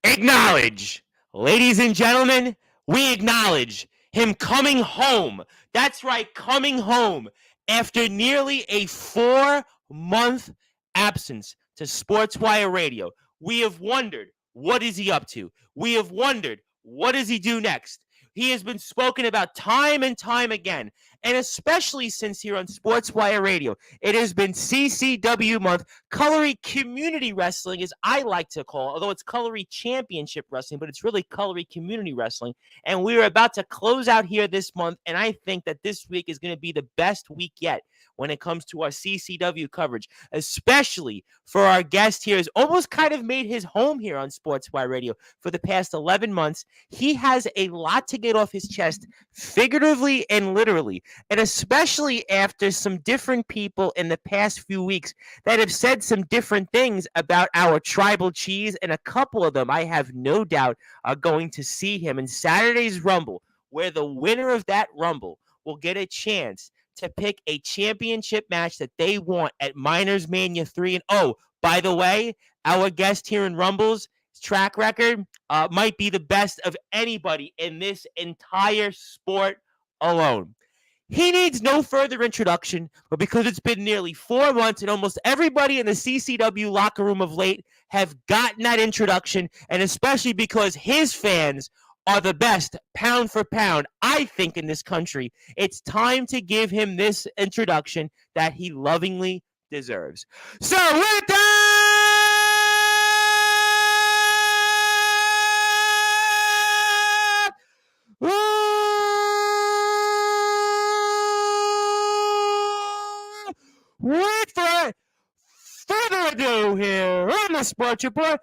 Acknowledge, ladies and gentlemen, we acknowledge him coming home. That's right, coming home after nearly a 4-month absence to Sportswire Radio. We have wondered, what is he up to? We have wondered, what does he do next? He has been spoken about time and time again, and especially since here on Sportswire Radio, it has been CCW month, Colory Community Wrestling, as I like to call it, although it's Colory Championship Wrestling, but it's really Colory Community Wrestling. And we are about to close out here this month, and I think that this week is going to be the best week yet when it comes to our CCW coverage, especially for our guest here, has almost kind of made his home here on Sportswire Radio for the past 11 months. He has a lot to get off his chest, figuratively and literally, and especially after some different people in the past few weeks that have said some different things about our tribal cheese, and a couple of them, I have no doubt, are going to see him in Saturday's Rumble, where the winner of that Rumble will get a chance to pick a championship match that they want at Miners Mania 3. And oh, by the way, our guest here in Rumble's track record might be the best of anybody in this entire sport alone. He needs no further introduction, but because it's been nearly 4 months and almost everybody in the CCW locker room of late have gotten that introduction, and especially because his fans are the best pound for pound, I think, in this country, it's time to give him this introduction that he lovingly deserves. So with that, without further ado here on the Sports Report,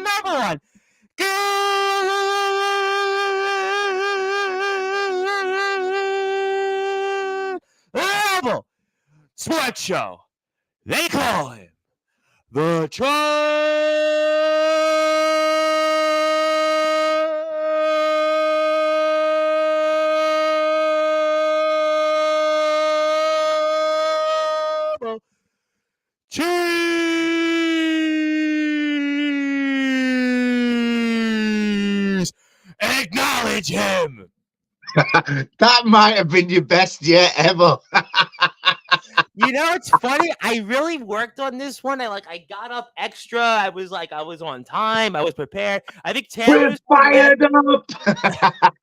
number one global sports show. They call him the Tribal Cheese. Acknowledge him. That might have been your best year ever. You know, it's funny. I really worked on this one. I got up extra. I was on time. I was prepared. I think Taylor was fired up.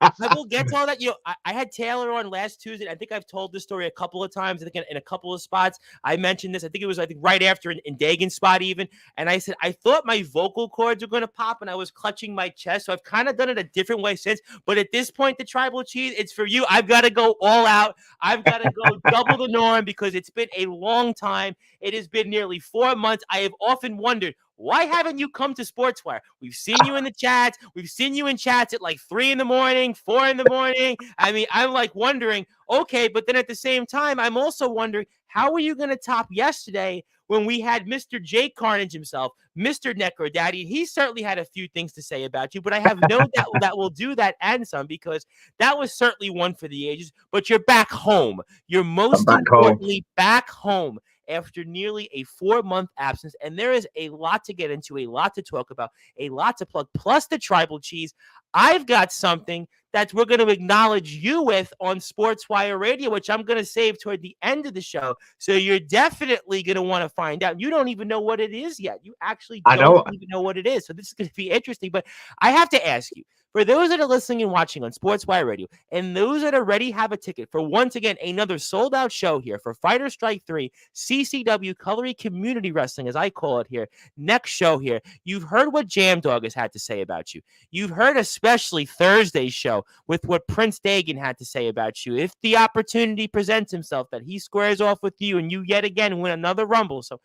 I will get to all that. You know, I had Taylor on last Tuesday. I think I've told this story a couple of times. I think in a couple of spots I mentioned this. I think it was right after in Dagan's spot even. And I said I thought my vocal cords were going to pop, and I was clutching my chest. So I've kind of done it a different way since. But at this point, the Tribal Cheese, it's for you. I've got to go all out. I've got to go double the norm because it's been a long time. It has been nearly 4 months. I have often wondered, why haven't you come to Sportswire? We've seen you in the chats. We've seen you in chats at 3 in the morning, 4 in the morning. I mean, I'm wondering, okay, but then at the same time, I'm also wondering, how are you going to top yesterday when we had Mr. Jake Carnage himself, Mr. Necro Daddy? He certainly had a few things to say about you, but I have no doubt that will do that and some, because that was certainly one for the ages. But you're back home. You're most importantly back home after nearly a 4-month absence. And there is a lot to get into, a lot to talk about, a lot to plug, plus the Tribal Cheese. I've got something that we're going to acknowledge you with on Sportswire Radio, which I'm going to save toward the end of the show. So you're definitely going to want to find out. You don't even know what it is yet. You actually don't even know what it is. So this is going to be interesting. But I have to ask you, for those that are listening and watching on Sportswire Radio, and those that already have a ticket for, once again, another sold-out show here for Fighter Strike 3, CCW, Colory Community Wrestling, as I call it here, next show here, you've heard what Jam Dog has had to say about you. You've heard especially Thursday's show with what Prince Dagan had to say about you. If the opportunity presents himself that he squares off with you and you yet again win another Rumble. So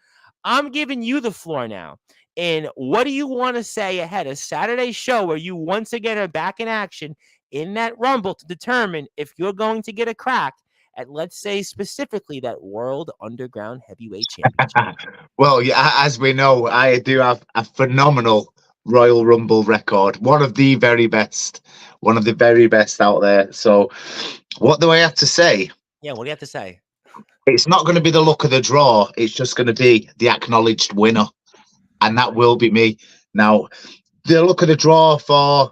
I'm giving you the floor now. And what do you want to say ahead of Saturday's show, where you once again are back in action in that Rumble to determine if you're going to get a crack at, let's say, specifically that World Underground Heavyweight Championship? Well, yeah, as we know, I do have a phenomenal Royal Rumble record. One of the very best. One of the very best out there. So, what do I have to say? Yeah, what do you have to say? It's not going to be the luck of the draw. It's just going to be the acknowledged winner, and that will be me. Now, the luck of the draw for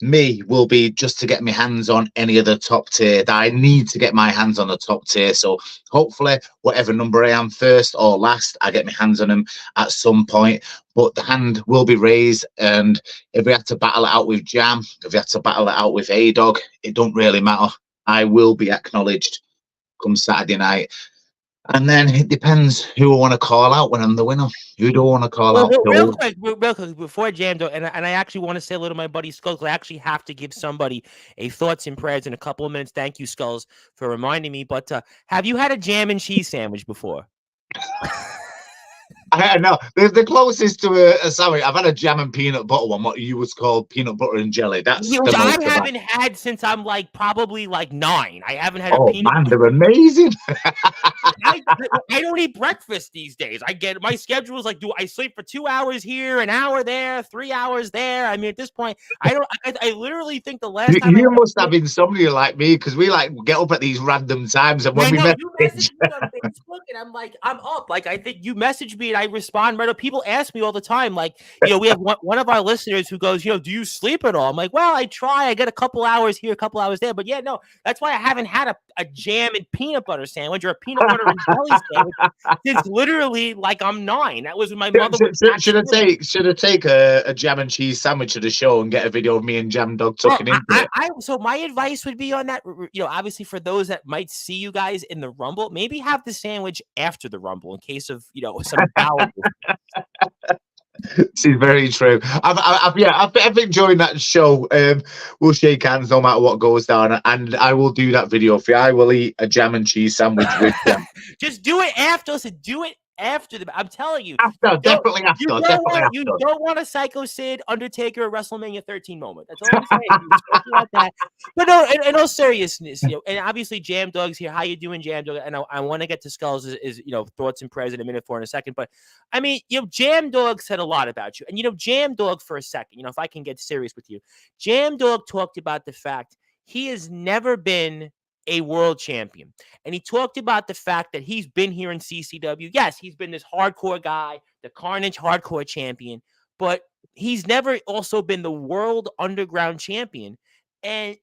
me will be just to get my hands on any of the top tier that I need to get my hands on the top tier. So hopefully, whatever number I am, first or last, I get my hands on them at some point. But the hand will be raised, and if we have to battle it out with Jam, if we have to battle it out with A-Dog, it don't really matter. I will be acknowledged come Saturday night. And then it depends who I want to call out when I'm the winner. Who do I want to call out? Real quick, before Jam, and I actually want to say hello to my buddy Skulls. I actually have to give somebody a thoughts and prayers in a couple of minutes. Thank you, Skulls, for reminding me. But have you had a jam and cheese sandwich before? I know the closest to a sandwich. I've had a jam and peanut butter one. What you was called peanut butter and jelly. That's the most I haven't had since I'm probably 9. I haven't had. Oh man, they're amazing. I don't eat breakfast these days. I get my schedule is do I sleep for 2 hours here, an hour there, 3 hours there? I mean, at this point, I don't. I literally think the last time you must have insomnia like me because we get up at these random times, and when we message me on Facebook, and I'm up. I think you message me and I respond right up. People ask me all the time, we have one of our listeners who goes, do you sleep at all? I'm like, well, I try. I get a couple hours here, a couple hours there, but yeah, no, that's why I haven't had a jam and peanut butter sandwich or a peanut butter and jelly sandwich since literally I'm 9. That was when my mother should I take a jam and cheese sandwich to the show and get a video of me and Jam Dog tucking into it? So my advice would be on that, obviously for those that might see you guys in the Rumble, maybe have the sandwich after the Rumble in case of some bowel. This is very true. I've enjoyed that show. We'll shake hands no matter what goes down, and I will do that video for you. I will eat a jam and cheese sandwich with them. Just do it after. So do it after I'm telling you. Definitely after. You don't want a Psycho Sid, Undertaker, or WrestleMania 13 moment. That's all I'm saying. Like that. But no, in all seriousness, and obviously Jam Dog's here. How you doing, Jam Dog? And I want to get to Skulls is thoughts and prayers in a minute in a second. But I mean, Jam Dog said a lot about you. And Jam Dog for a second, if I can get serious with you, Jam Dog talked about the fact he has never been a world champion. And he talked about the fact that he's been here in CCW. Yes, he's been this hardcore guy, the Carnage hardcore champion, but he's never also been the world underground champion. And,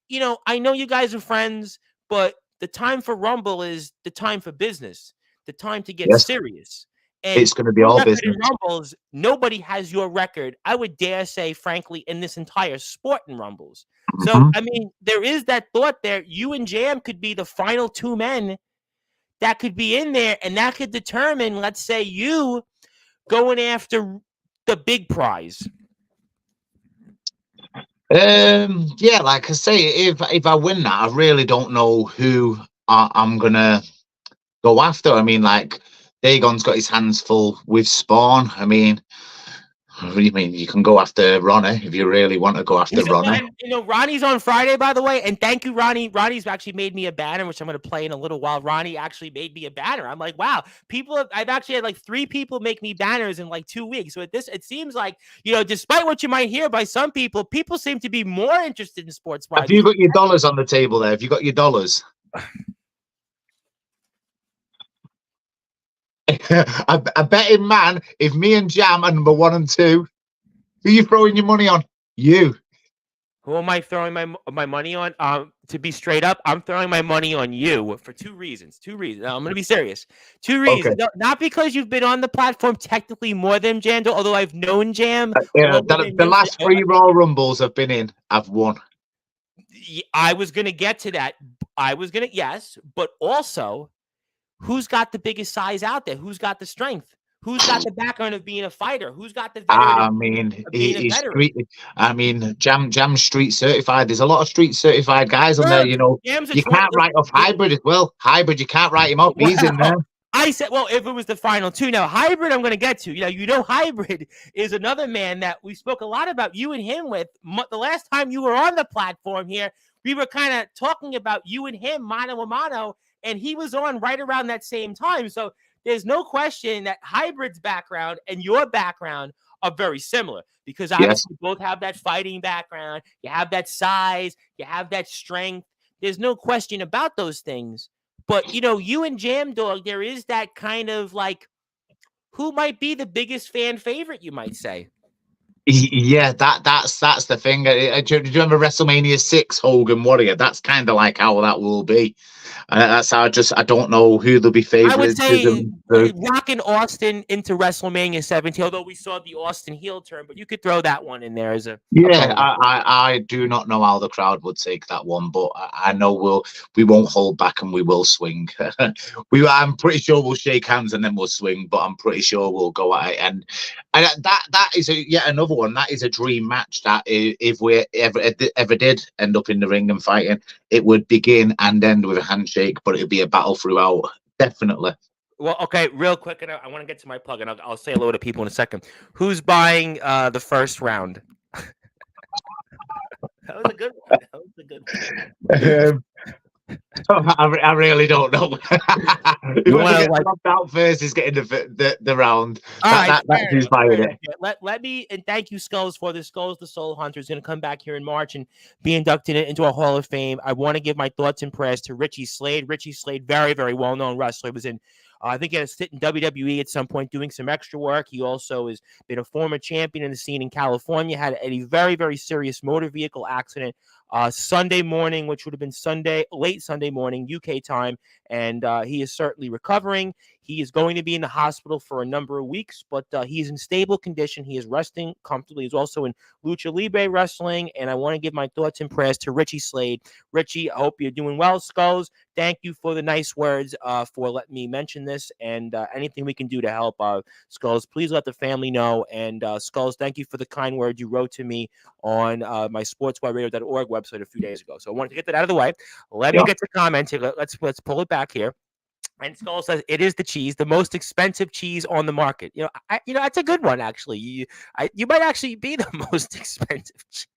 I know you guys are friends, but the time for Rumble is the time for business, the time to get serious. And it's going to be all business. Rumbles, nobody has your record, I would dare say, frankly, in this entire sport in Rumbles. So, I mean, there is that thought there. You and Jam could be the final 2 men that could be in there, and that could determine, let's say, you going after the big prize. Yeah, like I say, if I win that, I really don't know who I'm going to go after. I mean, Dagon's got his hands full with Spawn. I mean, what do you mean? You can go after Ronnie if you really want to go after Ronnie. Ronnie's on Friday, by the way, and thank you, Ronnie. Ronnie's actually made me a banner, which I'm going to play in a little while. Ronnie actually made me a banner. I'm like, wow, I've actually had 3 people make me banners in 2 weeks. So it seems like, despite what you might hear by some people seem to be more interested in Sportzwire. Have you got your dollars on the table there? Have you got your dollars? I bet him, man, if me and Jam are number 1 and 2, who are you throwing your money on? You. Who am I throwing my money on? To be straight up, I'm throwing my money on you for 2 reasons. 2 reasons. I'm going to be serious. 2 reasons. Okay. No, not because you've been on the platform technically more than Jam, although I've known Jam. The last 3 Royal Rumbles I've been in, I've won. I was going to get to that. Yes, but also, who's got the biggest size out there? Who's got the strength? Who's got the background of being a fighter? Who's got the Jam's street certified. There's a lot of street certified guys on there. You can't write off Hybrid as well. Hybrid, you can't write him off. He's in there. I said, well, if it was the final 2. Now, Hybrid, I'm going to get to. Hybrid is another man that we spoke a lot about you and him with. The last time you were on the platform here, we were kind of talking about you and him, mano a mano, and he was on right around that same time. So there's no question that Hybrid's background and your background are very similar because obviously you both have that fighting background. You have that size. You have that strength. There's no question about those things. But, you and Jam Dog, there is that kind of like, who might be the biggest fan favorite, you might say? Yeah, that's the thing. Do you remember WrestleMania 6, Hogan Warrior? That's kind of like how that will be. That's how I don't know who they'll be I would favoritism. say rocking Austin into WrestleMania 17, although we saw the Austin heel turn, but you could throw that one in there as a Yeah, I do not know how the crowd would take that one, but I know we won't hold back and we will swing. I'm pretty sure we'll shake hands and then we'll swing, but I'm pretty sure we'll go at it. And that is yet another one. That is a dream match. That if we ever did end up in the ring and fighting, it would begin and end with a handshake, but it'd be a battle throughout. Definitely. Well, okay, real quick, and I want to get to my plug, and I'll say hello to people in a second. Who's buying the first round? That was a good one. I really don't know. You want to get out first is getting the round. That's who's buying it. Let me and thank you, Skulls, for this. Skulls, the Soul Hunter, is going to come back here in March and be inducted into a Hall of Fame. I want to give my thoughts and prayers to Richie Slade. Richie Slade, very, very well-known wrestler, was in. I think he had a stint in WWE at some point doing some extra work. He also has been a former champion in the scene in California, had a very, very serious motor vehicle accident Sunday morning, which would have been late Sunday morning, UK time. And he is certainly recovering. He is going to be in the hospital for a number of weeks, but he is in stable condition. He is resting comfortably. He's also in Lucha Libre Wrestling. And I want to give my thoughts and prayers to Richie Slade. Richie, I hope you're doing well. Skulls, thank you for the nice words for letting me mention this. And anything we can do to help, Skulls, please let the family know. And Skulls, thank you for the kind words you wrote to me on my sportswireradio.org website a few days ago. So I wanted to get that out of the way. Let me get to commenting. Let's pull it back here. And Skull says it is the cheese, the most expensive cheese on the market. That's a good one actually. You might actually be the most expensive cheese.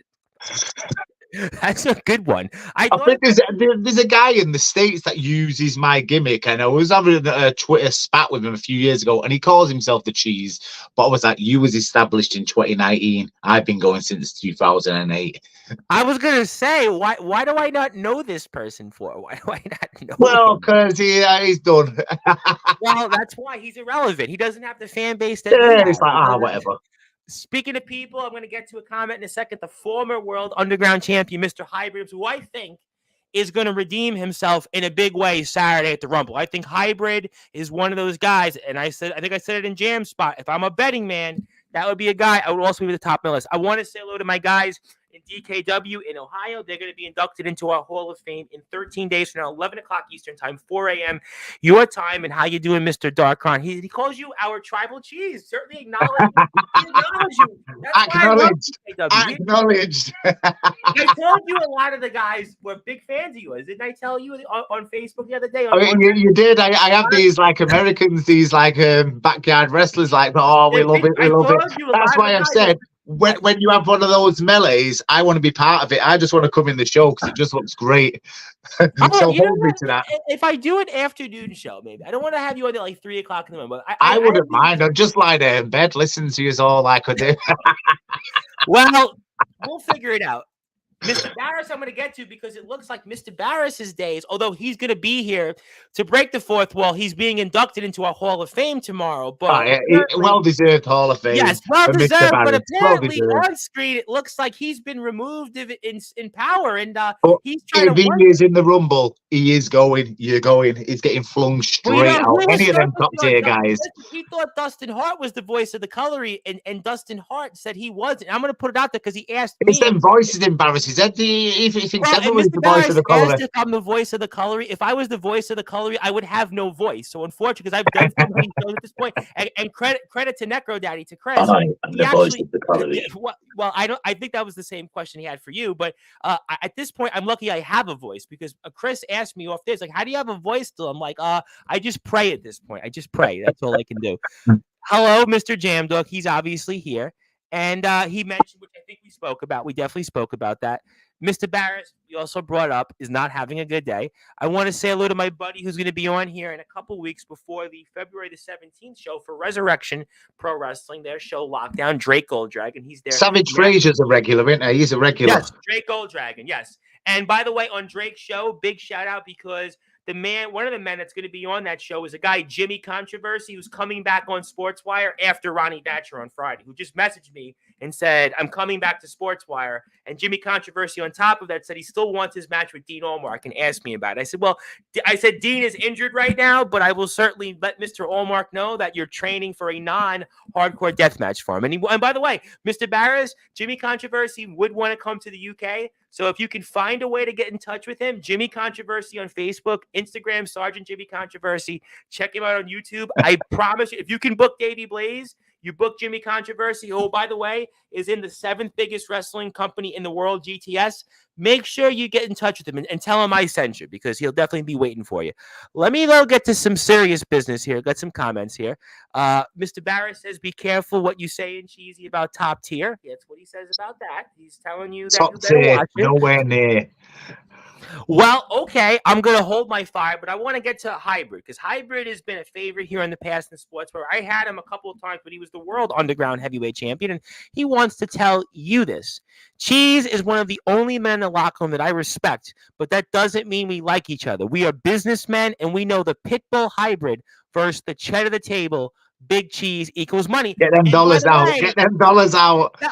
That's a good one. I think there's a guy in the States that uses my gimmick, and I was having a Twitter spat with him a few years ago, and he calls himself the cheese. But I was like, you was established in 2019. I've been going since 2008. I was gonna say, why do I not know this person for? Why do I not know? Well, because he's done. Well, that's why he's irrelevant. He doesn't have the fan base that it's like whatever. Speaking of people, I'm going to get to a comment in a second. The former World Underground Champion, Mr. Hybrid, who I think is going to redeem himself in a big way Saturday at the Rumble. I think Hybrid is one of those guys, and I think I said it in Jam Spot. If I'm a betting man, that would be a guy I would also be the top of the list. I want to say hello to my guys in DKW in Ohio. They're going to be inducted into our Hall of Fame in 13 days from now, 11 o'clock Eastern time, 4 a.m. your time. And how you doing, Mr. Darkon? He calls you our tribal cheese. Certainly acknowledge you. Acknowledged. I told you a lot of the guys were big fans of yours. Didn't I tell you on Facebook the other day? You did. I have these like Americans, these like backyard wrestlers like, oh, we love it. We love it. That's why I've said, when you have one of those melees, I want to be part of it. I just want to come in the show because it just looks great. So hold me to that. If I do an afternoon show, maybe I don't want to have you on at like 3 o'clock in the morning. But I wouldn't mind. I'd just lie there in bed, listen to you all like I do. Well, we'll figure it out. Mr. Barris, I'm going to get to because it looks like Mr. Barris's days, although he's going to be here to break the fourth wall, he's being inducted into our Hall of Fame tomorrow. But well-deserved Hall of Fame. Yes, well-deserved, but apparently on screen it looks like he's been removed in power, and he's trying to work. He is in the Rumble. He is going. You're going. He's getting flung straight out. Any of them top-tier guys. He thought Dustin Hart was the voice of the colory, and Dustin Hart said he wasn't. I'm going to put it out there because he asked me. It's them voices embarrassing. He said if he thinks everyone's the voice of the colour. If I'm the voice of the colory, if I was the voice of the colory, I would have no voice. So unfortunately, because I've done so many shows at this point, and credit to Necro Daddy, to Chris. I'm the voice of the colory. Well, I think that was the same question he had for you, but at this point, I'm lucky I have a voice because Chris asked me off this, like, how do you have a voice still? I'm like, I just pray at this point. I just pray. That's all I can do. Hello, Mr. Jam Dog. He's obviously here. And he mentioned, which I think we spoke about. We definitely spoke about that Mr. Barris, you also brought up, is not having a good day. I want to say hello to my buddy who's going to be on here in a couple weeks before the February the 17th show for Resurrection Pro Wrestling, their show Lockdown, Drake Golddragon. He's there. Savage Frazier's a regular, isn't he? He's a regular. Yes, Drake Golddragon, yes. And by the way, on Drake's show, big shout out because one of the men that's going to be on that show is a guy, Jimmy Controversy, who's coming back on Sportswire after Ronnie Thatcher on Friday, who just messaged me and said, I'm coming back to Sportswire. And Jimmy Controversy, on top of that, said he still wants his match with Dean Allmark and asked me about it. I said, well, Dean is injured right now, but I will certainly let Mr. Allmark know that you're training for a non-hardcore death match for him. And by the way, Mr. Barris, Jimmy Controversy would want to come to the UK. So if you can find a way to get in touch with him, Jimmy Controversy on Facebook, Instagram, Sergeant Jimmy Controversy. Check him out on YouTube. I promise you, if you can book Davey Blaze, you book Jimmy Controversy, who, by the way, is in the 7th biggest wrestling company in the world, GTS. Make sure you get in touch with him and tell him I sent you, because he'll definitely be waiting for you. Let me, though, get to some serious business here. Got some comments here. Mr. Barris says, be careful what you say in Cheesy about Top Tier. That's what he says about that. He's telling you that you better watch it. Nowhere near. Well, okay, I'm going to hold my fire, but I want to get to Hybrid, because Hybrid has been a favorite here in the past in sports, where I had him a couple of times, but he was the world underground heavyweight champion, and he wants to tell you this. Cheese is one of the only men in the locker room that I respect, but that doesn't mean we like each other. We are businessmen, and we know the Pitbull Hybrid versus the Chet of the table, Big Cheese equals money. Get them dollars out. Get them dollars out. Now,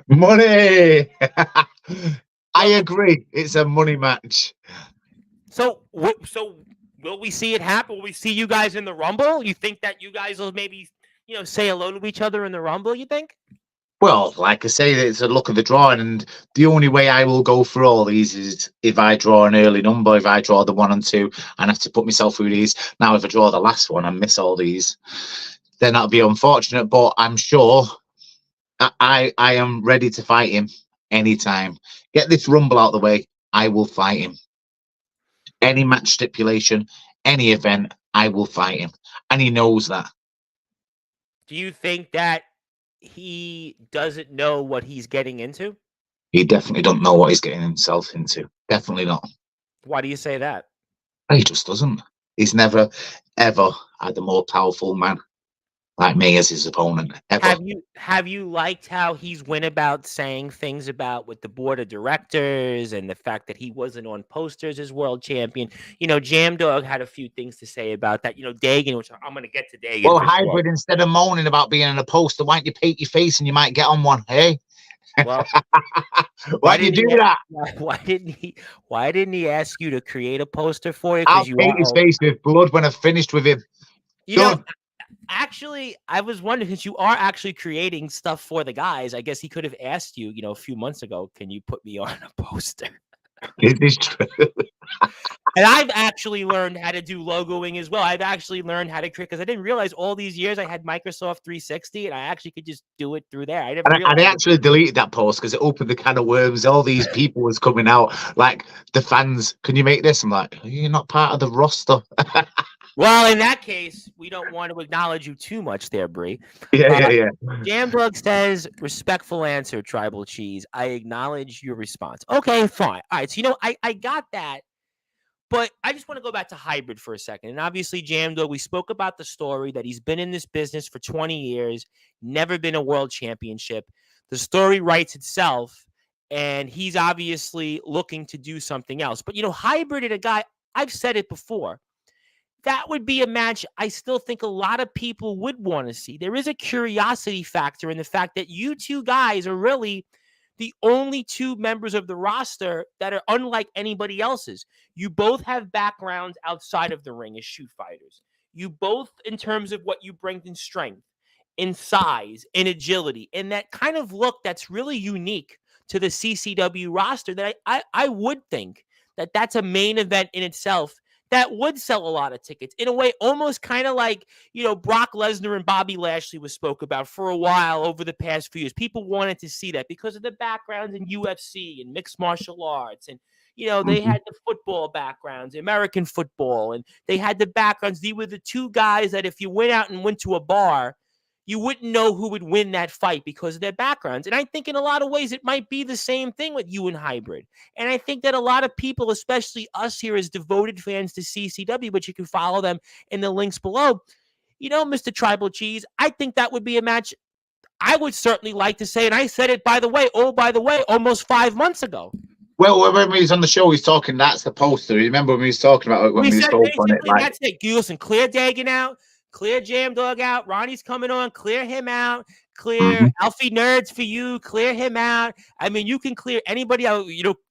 money. I agree. It's a money match. So will we see it happen? Will we see you guys in the Rumble? You think that you guys will maybe, say hello to each other in the Rumble, you think? Well, like I say, it's a luck of the drawing, and the only way I will go through all these is if I draw an early number. If I draw the 1 and 2, and have to put myself through these. Now, if I draw the last one and miss all these, then that'll be unfortunate. But I'm sure I am ready to fight him anytime. Get this Rumble out of the way, I will fight him. Any match stipulation, any event, I will fight him. And he knows that. Do you think that he doesn't know what he's getting into? He definitely don't know what he's getting himself into. Definitely not. Why do you say that? He just doesn't. He's never, ever had a more powerful man like me as his opponent, ever. Have you liked how he's went about saying things about with the board of directors and the fact that he wasn't on posters as world champion? Jam Dog had a few things to say about that. Dagan, which I'm going to get to Dagan. Well, Hybrid, instead of moaning about being on a poster, why don't you paint your face and you might get on one, hey? Well, why did you do that? Why didn't he ask you to create a poster for you? I'll paint his face with blood when I've finished with him. Actually, I was wondering, since you are actually creating stuff for the guys, I guess he could have asked you, a few months ago, can you put me on a poster? It is true. And I've actually learned how to do logoing as well. I've actually learned how to create, because I didn't realize all these years I had Microsoft 360, and I actually could just do it through there. I actually deleted that post because it opened the can of worms. All these people was coming out, like the fans, can you make this? I'm like, you're not part of the roster. Well, in that case, we don't want to acknowledge you too much there, Bree. Yeah. Jam Dog says, respectful answer, Tribal Cheese. I acknowledge your response. Okay, fine. All right, so, I got that. But I just want to go back to Hybrid for a second. And obviously, Jam Dog, we spoke about the story that he's been in this business for 20 years, never been a world championship. The story writes itself, and he's obviously looking to do something else. But, Hybrid and a guy, I've said it before, that would be a match I still think a lot of people would want to see. There is a curiosity factor in the fact that you two guys are really the only two members of the roster that are unlike anybody else's. You both have backgrounds outside of the ring as shoot fighters. You both, in terms of what you bring in strength, in size, in agility, in that kind of look that's really unique to the CCW roster, that I would think that that's a main event in itself that would sell a lot of tickets in a way, almost kind of like, Brock Lesnar and Bobby Lashley was spoke about for a while over the past few years. People wanted to see that because of the backgrounds in UFC and mixed martial arts. And, they had the football backgrounds, American football, and they had the backgrounds. They were the two guys that if you went out and went to a bar, you wouldn't know who would win that fight because of their backgrounds. And I think in a lot of ways it might be the same thing with you and Hybrid. And I think that a lot of people, especially us here as devoted fans to CCW, but you can follow them in the links below, Mr. Tribal Cheese, I think that would be a match I would certainly like to say. And I said it, by the way, almost 5 months ago. Well, when he was on the show, he's talking, that's the poster. You remember when he was talking about it when we said spoke on it? Like, that's it. Listen, clear Dagan out, clear Jam Dog out, Ronnie's coming on, clear him out, clear Alfie Nerds for you, clear him out. I mean, you can clear anybody out,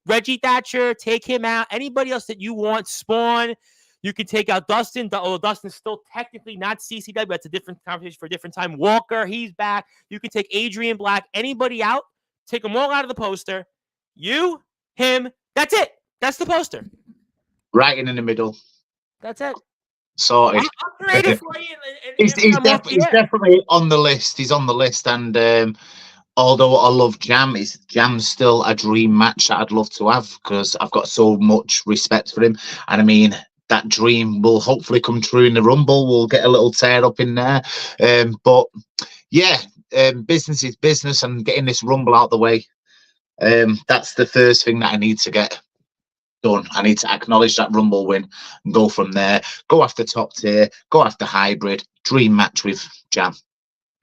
Reggie Thatcher, take him out. Anybody else that you want, Spawn. You can take out Dustin. Dustin's still technically not CCW. That's a different conversation for a different time. Walker, he's back. You can take Adrian Black. Anybody out, take them all out of the poster. You, him, that's it. That's the poster. Right in the middle. That's it. Sorted. I'll create it for you. He's definitely on the list. He's on the list. And although I love Jam's still a dream match that I'd love to have because I've got so much respect for him. And I mean, that dream will hopefully come true in the Rumble. We'll get a little tear up in there. But yeah, business is business, and getting this Rumble out the way. That's the first thing that I need to get done. I need to acknowledge that Rumble win and go from there. Go after top tier, go after hybrid, dream match with Jam.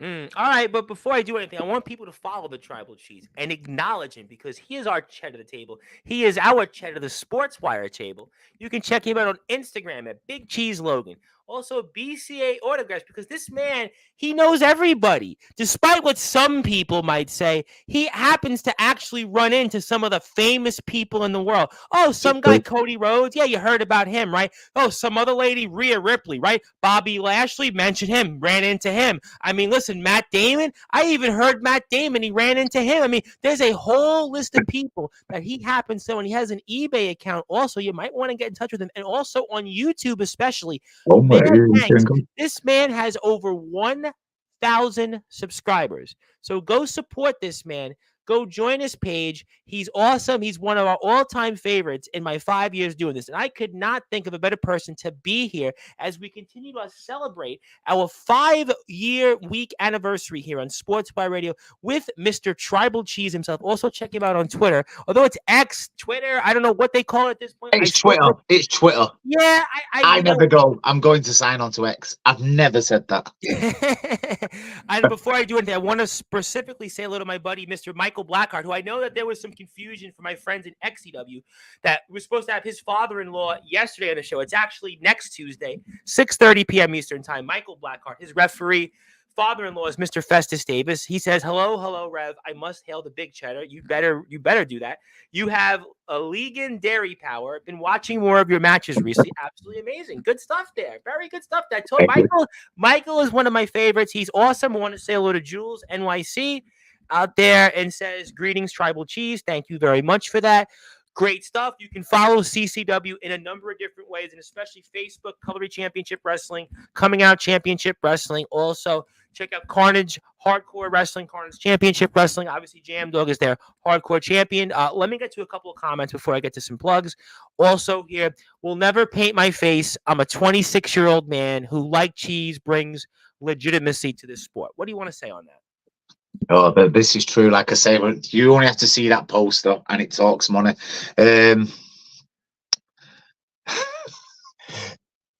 All right, but before I do anything, I want people to follow the Tribal Cheese and acknowledge him because he is our Chet of the table. He is our Chet of the Sportswire table. You can check him out on Instagram at Big Cheese Logan. Also, BCA autographs, because this man, he knows everybody. Despite what some people might say, he happens to actually run into some of the famous people in the world. Oh, some guy, Cody Rhodes. Yeah, you heard about him, right? Oh, some other lady, Rhea Ripley, right? Bobby Lashley, mentioned him, ran into him. I mean, listen, Matt Damon. I even heard Matt Damon. He ran into him. I mean, there's a whole list of people that he happens to, and he has an eBay account also. You might want to get in touch with him. And also on YouTube especially. This man has over 1,000 subscribers. So go support this man. Go join his page. He's awesome. He's one of our all-time favorites in my 5 years doing this. And I could not think of a better person to be here as we continue to celebrate our 5-year week anniversary here on Sportswire Radio with Mr. Tribal Cheese himself. Also check him out on Twitter. Although it's X, Twitter, I don't know what they call it at this point. It's Twitter. It's Twitter. Yeah. I never go. I'm going to sign on to X. I've never said that. And before I do anything, I want to specifically say hello to my buddy, Mr. Michael Blackheart, who I know that there was some confusion for my friends in XCW that we're supposed to have his father-in-law yesterday on the show. It's actually next Tuesday, 6:30 p.m. Eastern time. Michael Blackheart, his referee, father-in-law is Mr. Festus Davis. He says, hello, Rev. I must hail the big cheddar. You better do that. You have a legendary power. Been watching more of your matches recently. Absolutely amazing. Good stuff there. Very good stuff. Michael is one of my favorites. He's awesome. I want to say hello to Jules NYC out there and says, greetings, Tribal Cheese. Thank you very much for that. Great stuff. You can follow CCW in a number of different ways, and especially Facebook, Cutlery Championship Wrestling, Coming Out Championship Wrestling. Also, check out Carnage Hardcore Wrestling, Carnage Championship Wrestling. Obviously, Jam Dog is their hardcore champion. Let me get to a couple of comments before I get to some plugs. Also here, will never paint my face. I'm a 26-year-old man who, like cheese, brings legitimacy to this sport. What do you want to say on that? Oh, but this is true. Like I say, you only have to see that poster and it talks money.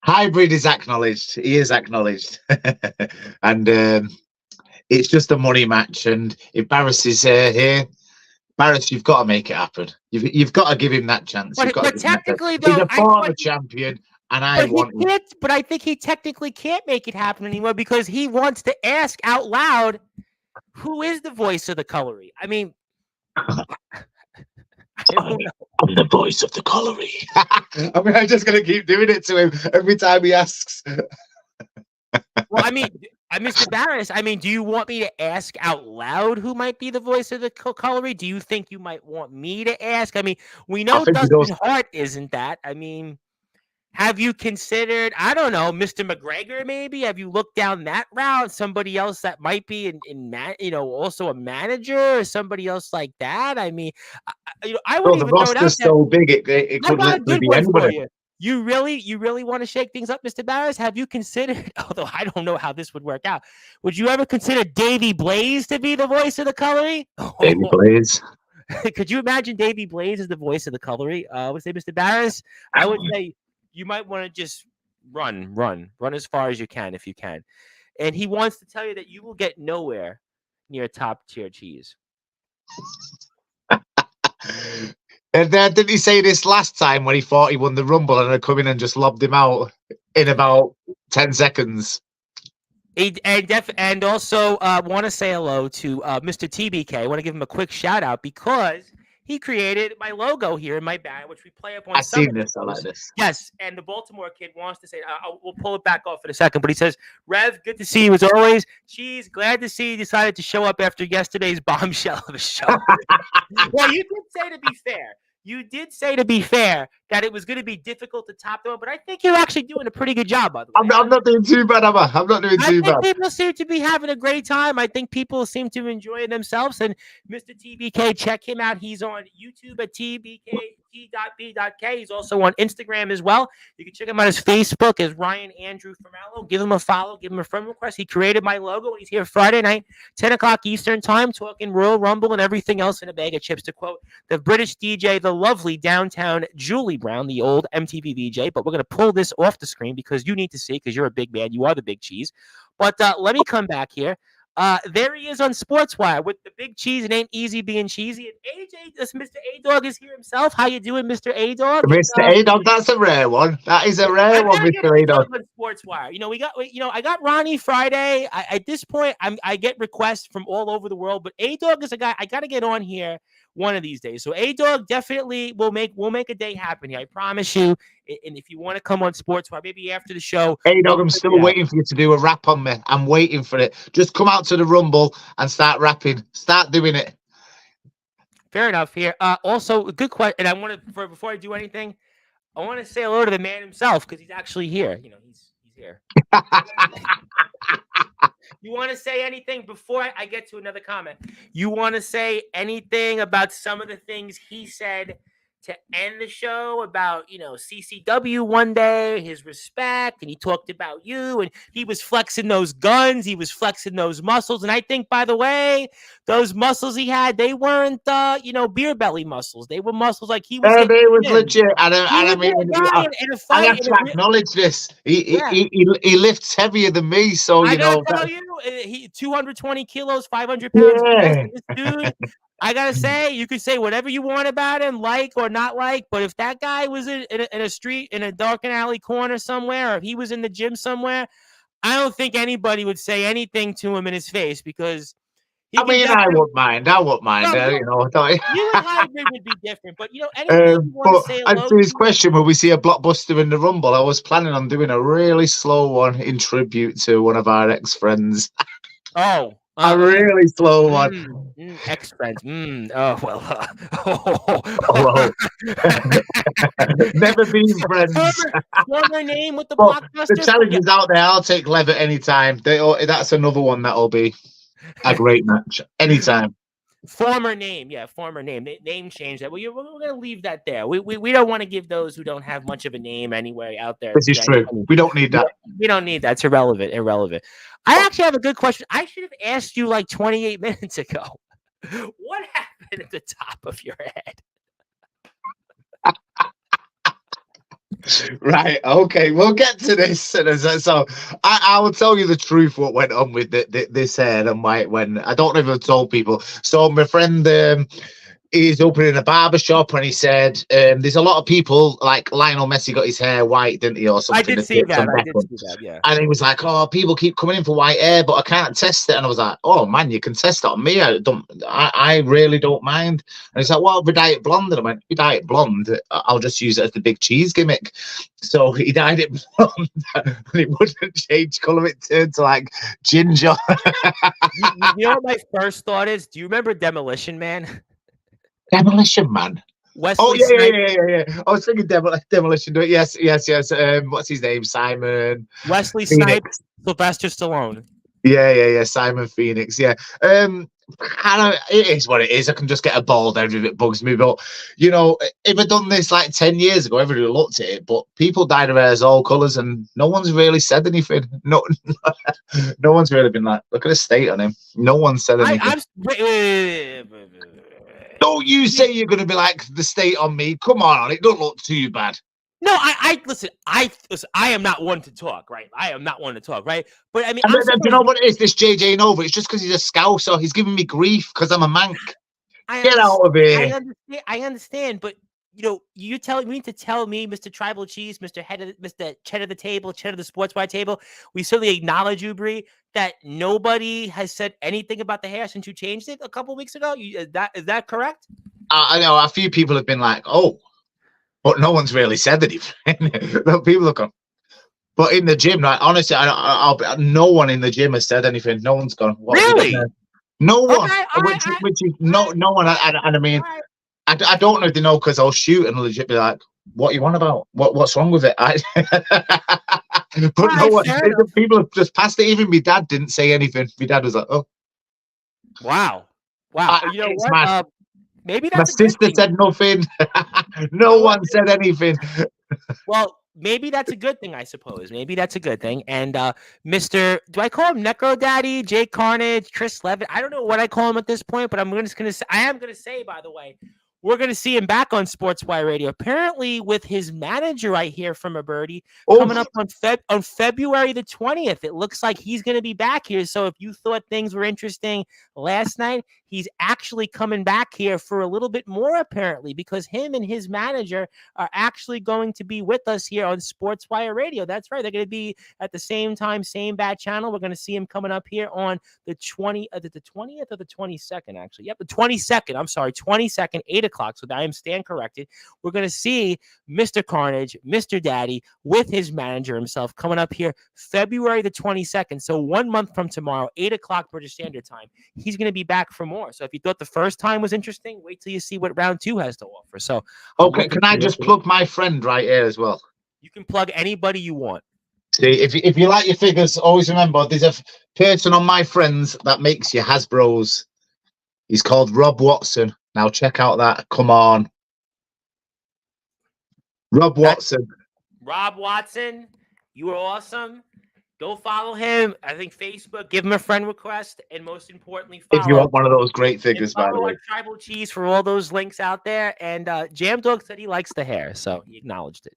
Hybrid is acknowledged. He is acknowledged. And it's just a money match. And if Barris is here, Barris, you've got to make it happen. You've got to give him that chance. But technically, though, he's a former champion. And I think he technically can't make it happen anymore because he wants to ask out loud, who is the voice of the Cutlery? I mean, I don't know. I'm the voice of the Cutlery. I mean, I'm just going to keep doing it to him every time he asks. Well, I mean, Mr. Barris, do you want me to ask out loud who might be the voice of the Cutlery? Do you think you might want me to ask? I mean, we know Dustin Hart isn't that. I mean, have you considered, I don't know, Mr. McGregor maybe? Have you looked down that route? Somebody else that might be also a manager or somebody else like that? I mean, I wouldn't even throw it out there. So big, it could literally be anybody. You really want to shake things up, Mr. Barris? Have you considered, although I don't know how this would work out, would you ever consider Davy Blaze to be the voice of the Colory? Baby Blaze. Could you imagine Davy Blaze as the voice of the Colory? I would say, Mr. Barris, I would say you might want to just run as far as you can if you can. And he wants to tell you that you will get nowhere near top tier cheese. And didn't he say this last time when he thought he won the Rumble and I'd come in and just lobbed him out in about 10 seconds? And also want to say hello to Mr. TBK. I want to give him a quick shout out because he created my logo here in my band, which we play up on. I've seen this. I like this. Yes, and the Baltimore kid wants to say, we'll pull it back off in a second, but he says, Rev, good to see you as always. Cheese, glad to see you decided to show up after yesterday's bombshell of a show. Well, you did say to be fair. You did say, to be fair, that it was going to be difficult to top them, but I think you're actually doing a pretty good job, by the way. I'm not doing too bad, am I? I'm not doing too bad. People seem to be having a great time. I think people seem to enjoy themselves. And Mr. TBK, check him out. He's on YouTube at tbk.b.k. He's also on Instagram as well. You can check him out his Facebook as Ryan Andrew Formello. Give him a follow. Give him a friend request. He created my logo, and he's here Friday night, 10 o'clock Eastern time, talking Royal Rumble and everything else in a bag of chips, to quote the British DJ, the lovely downtown Julie Brown, the old MTV VJ. But we're going to pull this off the screen because you need to see, because you're a big man. You are the big cheese. But let me come back here. There he is on Sportswire with the big cheese. It ain't easy being cheesy. And AJ, Mr. A-Dog is here himself. How you doing, Mr. A-Dog? Mr. A-Dog, that's a rare one. That is a rare one, Mr. A-Dog. Sportswire. I got Ronnie Friday. At this point, I get requests from all over the world, but A-Dog is a guy I got to get on here one of these days. So A-Dog definitely will make a day happen here. I promise you. And if you want to come on Sportswire, maybe after the show. A-Dog, I'm still waiting for you to do a rap on me. I'm waiting for it. Just come out to the Rumble and start rapping. Start doing it. Fair enough here. Also, a good question. And I want to, before I do anything, I want to say hello to the man himself because he's actually here. He's here. You want to say anything before I get to another comment? You want to say anything about some of the things he said to end the show about, CCW one day, his respect, and he talked about you, and he was flexing those guns, he was flexing those muscles, and I think, by the way, those muscles he had, they weren't, beer belly muscles. They were muscles like he was. They was legit. I have to acknowledge this. He lifts heavier than me, so I gotta tell you, he 220 kilos, 500 pounds. Yeah. This dude. I gotta say, you could say whatever you want about him, like or not like, but if that guy was in a street, in a dark and alley corner somewhere, or if he was in the gym somewhere, I don't think anybody would say anything to him in his face because. I wouldn't mind. I wouldn't mind. You and Hybrid would be different, but anything you want to say hello to his question, will we see a blockbuster in the Rumble? I was planning on doing a really slow one in tribute to one of our ex-friends. Oh. A really slow one. Ex-friends. Oh, well. Never been friends. Former name with the blockbuster. The challenge is out there. I'll take Lev at any time. That's another one that'll be a great match. Anytime. Former name. Yeah, former name. Name change that. Well, we're going to leave that there. We don't want to give those who don't have much of a name anywhere out there. This is true. We don't need that. We don't need that. It's irrelevant. I actually have a good question. I should have asked you like 28 minutes ago. What happened at the top of your head? Right. Okay. We'll get to this. So I will tell you the truth. What went on with this hair and why it went. I don't know if I've told people. So my friend. He's opening a barber shop and he said there's a lot of people like Lionel Messi got his hair white, didn't he, or something? I did see that, yeah. And he was like, oh, people keep coming in for white hair, but I can't test it. And I was like, oh man, you can test it on me. I really don't mind. And he's like, well, if we dye it blonde. And I went, if we dye it blonde, I'll just use it as the big cheese gimmick. So he dyed it blonde and it wouldn't change colour. It turned to like ginger. You know what my first thought is? Do you remember Demolition Man? Demolition Man. Wesley yeah. I was thinking Demolition. Yes. What's his name? Simon. Wesley Snipes. Sylvester Stallone. Yeah. Simon Phoenix. Yeah. It is what it is. I can just get a bald head if it bugs me. But if I'd done this like 10 years ago, everybody looked at it. But people dyed their hairs all colours, and no one's really said anything. No, no one's really been like, look at the state on him. No one said anything. Don't you say you're going to be like the state on me? Come on, it don't look too bad. No, I listen. I am not one to talk, right? I am not one to talk, right? But I mean, do you know what it is? This JJ Nova. It's just because he's a Scouser. He's giving me grief because I'm a mank. Get out of here. I understand, but you need to tell me, Mr. Tribal Cheese, Mr. Chet of the table, Chet of the Sportswire table. We certainly acknowledge you, Bree, that nobody has said anything about the hair since you changed it a couple weeks ago. Is that correct? I know a few people have been like, oh. But no one's really said anything. People have gone. But in the gym, like, honestly, no one in the gym has said anything. No one's gone. Really? No one. Which is no one. And I mean, I don't know if they know because I'll shoot and legit be like, "What you want about? What's wrong with it?" But no one. People have just passed it. Even my dad didn't say anything. My dad was like, "Oh, wow." You know what? Mad. Maybe that's my sister said nothing. No one said anything. Well, maybe that's a good thing, I suppose. Maybe that's a good thing. And Mr. Do I call him Necro Daddy, Jake Carnage, Chris Levitt? I don't know what I call him at this point, but I am going to say, by the way, we're going to see him back on Sportswire Radio. Apparently, with his manager, I hear from a birdie coming up on February the 20th. It looks like he's going to be back here. So if you thought things were interesting last night, he's actually coming back here for a little bit more, apparently, because him and his manager are actually going to be with us here on Sportswire Radio. That's right. They're going to be at the same time, same bad channel. We're going to see him coming up here on the 20th or the 22nd, actually. Yep, the 22nd. I'm sorry, 22nd, 8 o'clock. So I am stand corrected. We're going to see Mr. Carnage, Mr. Daddy, with his manager himself coming up here February the 22nd. So 1 month from tomorrow, 8 o'clock British Standard Time. He's going to be back for more. So if you thought the first time was interesting, wait till you see what round 2 has to offer. So, okay, can I just plug my friend right here as well? You can plug anybody you want. See, if you like your figures, always remember there's a person on my friends that makes your Hasbro's. He's called Rob Watson. Now check out that. Come on, Rob Watson. Rob Watson, you are awesome. Go follow him. I think Facebook. Give him a friend request, and most importantly, follow. If you want one of those great figures, by the way. Tribal Cheese for all those links out there. And Jam Dog said he likes the hair, so he acknowledged it.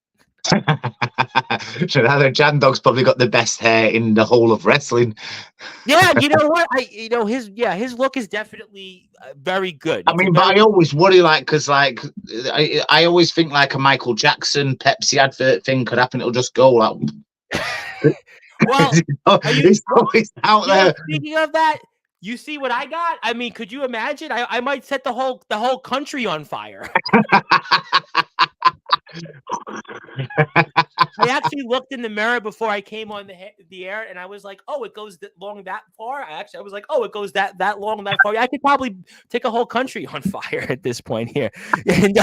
Jam Dog's probably got the best hair in the whole of wrestling. Yeah, you know what? His look is definitely very good. I mean, but I always worry, because I always think like a Michael Jackson Pepsi advert thing could happen. It'll just go like. Well, it's always out there. Speaking of that, you see what I got? I mean, could you imagine? I might set the whole country on fire. I actually looked in the mirror before I came on the air, and I was like, "Oh, it goes long that far." I was like, "Oh, it goes that long that far." I could probably take a whole country on fire at this point here. And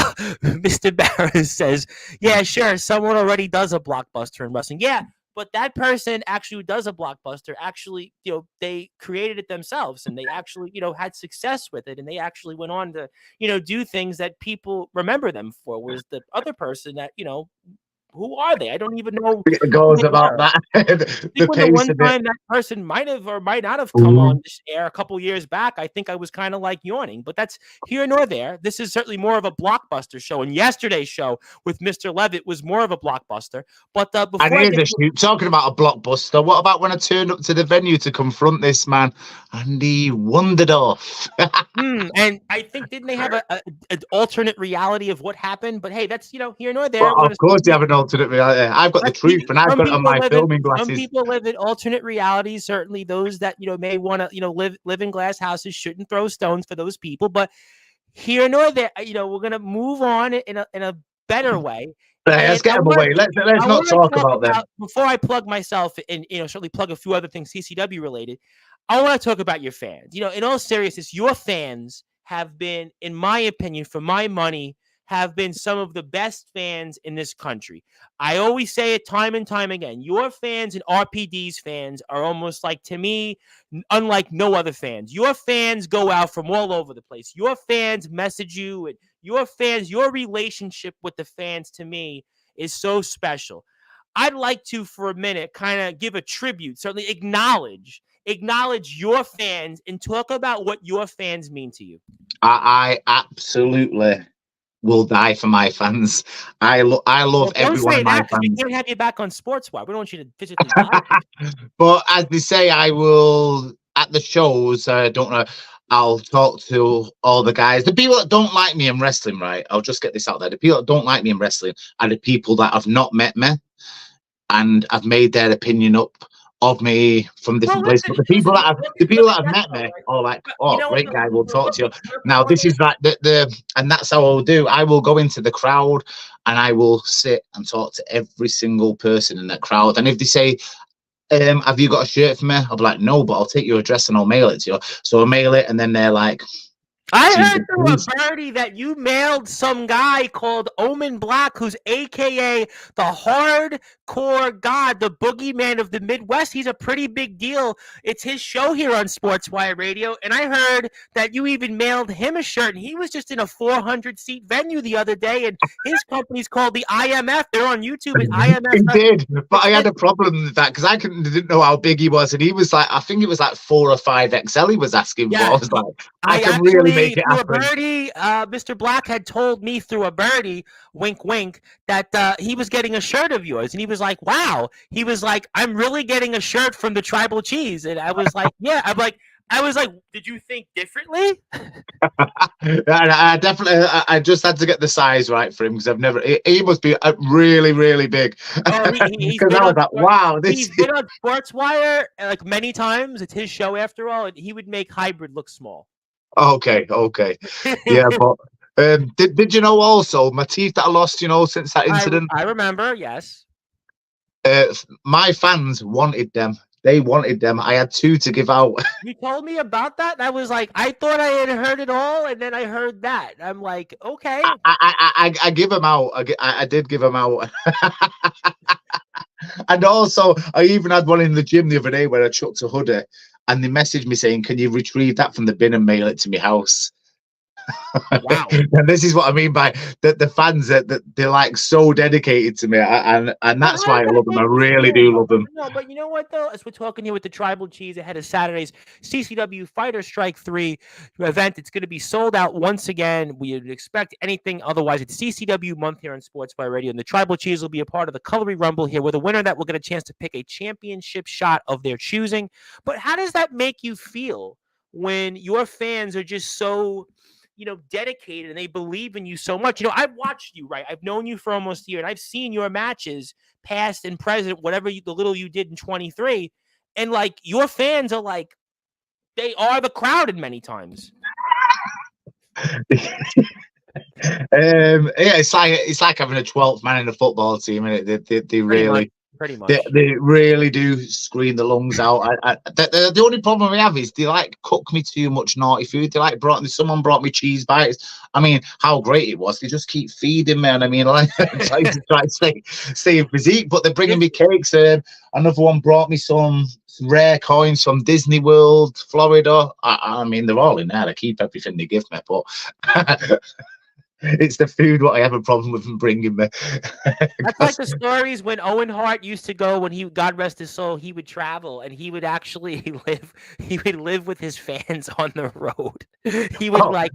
Mr. Barron says, "Yeah, sure. Someone already does a blockbuster in wrestling." Yeah. But that person actually who does a blockbuster, actually, they created it themselves, and they actually, had success with it, and they actually went on to, do things that people remember them for. Whereas the other person that, who are they? I don't even know. It goes about that. The one time that person might have or might not have come on this air a couple years back, I think I was kind of like yawning, but that's here nor there. This is certainly more of a blockbuster show, and yesterday's show with Mr. Levitt was more of a blockbuster. But talking about a blockbuster, what about when I turned up to the venue to confront this man and he wandered off? And I think didn't they have an alternate reality of what happened? But hey, that's here nor there. Well, of course, you have an alternate reality. I've got the truth, and I've got it on my filming glasses. Some people live in alternate realities. Certainly, those that may want to live in glass houses shouldn't throw stones for those people. But here nor there, we're gonna move on in a better way. Let's get them away. Let's not talk about them. Before I plug myself and certainly plug a few other things CCW related, I want to talk about your fans. In all seriousness, your fans have been, in my opinion, for my money, have been some of the best fans in this country. I always say it time and time again. Your fans and RPD's fans are almost like, to me, unlike no other fans. Your fans go out from all over the place. Your fans message you, and your relationship with the fans, to me, is so special. I'd like to, for a minute, kind of give a tribute, certainly acknowledge your fans and talk about what your fans mean to you. I absolutely will die for my fans. I love every one of my That, we fans. can't have you back on Sportswire. We don't want you to physically die. But as they say, I will at the shows. I don't know. I'll talk to all the guys. The people that don't like me in wrestling, right? I'll just get this out there. The people that don't like me in wrestling are the people that have not met me and have made their opinion up of me from different places. But the people that have met me are like, oh, great guy, we'll talk to you. Now this is like the and that's how I'll do. I will go into the crowd and I will sit and talk to every single person in that crowd. And if they say, have you got a shirt for me? I'll be like, no, but I'll take your address and I'll mail it to you. So I mail it, and then they're like, I heard through a birdie that you mailed some guy called Omen Black, who's AKA the hardcore god, the boogeyman of the Midwest. He's a pretty big deal. It's his show here on Sportswire Radio, and I heard that you even mailed him a shirt, and he was just in a 400-seat venue the other day, and his company's called the IMF. They're on YouTube at IMF. He did, but I had a problem with that because I didn't know how big he was, and he was like, I think it was like 4 or 5 XL he was asking for. I was like, I can really make it happen. Through a birdie, Mr. Black had told me through a birdie, wink, wink, that he was getting a shirt of yours. And he was like, wow. He was like, I'm really getting a shirt from the Tribal Cheese. And I was like, yeah. I was like, did you think differently? I definitely, I just had to get the size right for him because I've never, he must be really, really big. Because I was like, wow. He's been on Sportswire like many times. It's his show after all. And he would make hybrid look small. Okay. Yeah, but did you know also my teeth that I lost, since that incident? I remember, yes. My fans wanted them. They wanted them. I had 2 to give out. You told me about that. And I was like, I thought I had heard it all, and then I heard that. I'm like, okay. I give them out. I did give them out. And also, I even had one in the gym the other day where I chucked a hoodie, and they messaged me saying, "Can you retrieve that from the bin and mail it to my house?" Wow. And this is what I mean by the fans that they're like so dedicated to me, and that's why I love them. I really do love them. No, but you know what though? As we're talking here with the Tribal Cheese ahead of Saturday's CCW Fighter Strike 3 event, it's going to be sold out once again. We would expect anything otherwise. It's CCW month here on Sportswire Radio, and the Tribal Cheese will be a part of the Colory Rumble here with a winner that will get a chance to pick a championship shot of their choosing. But how does that make you feel when your fans are just so dedicated and they believe in you so much? I've watched you, right? I've known you for almost a year, and I've seen your matches, past and present, whatever the little you did in 23. And like, your fans are like, they are the crowd in many times. Yeah, it's like having a 12th man in a football team, and they really. Pretty much. They really do scream the lungs out. The only problem we have is they like cook me too much naughty food. They like someone brought me cheese bites. I mean, how great it was. They just keep feeding me, and I mean, like trying to stay in physique. But they're bringing me cakes. Another one brought me some rare coins from Disney World, Florida. I mean, they're all in there. I keep everything they give me, but. It's the food what I have a problem with them bringing me. That's like the stories when Owen Hart used to go, when he, God rest his soul, he would travel and he would actually live with his fans on the road. He would I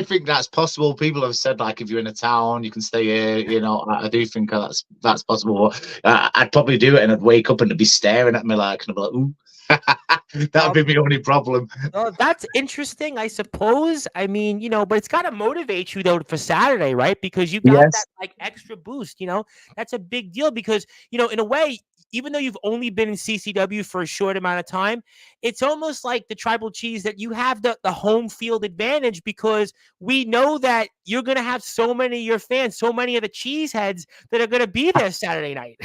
think that's possible. People have said, like, if you're in a town, you can stay here. I do think that's possible. I'd probably do it, and I'd wake up and they'd be staring at me and I'd be like, ooh. That would be my only problem. That's interesting, I suppose. I mean, but it's got to motivate you though for Saturday, right? Because you got that like extra boost. That's a big deal because in a way, even though you've only been in CCW for a short amount of time, it's almost like the Tribal Cheese that you have the home field advantage, because we know that you're going to have so many of your fans, so many of the cheeseheads that are going to be there Saturday night.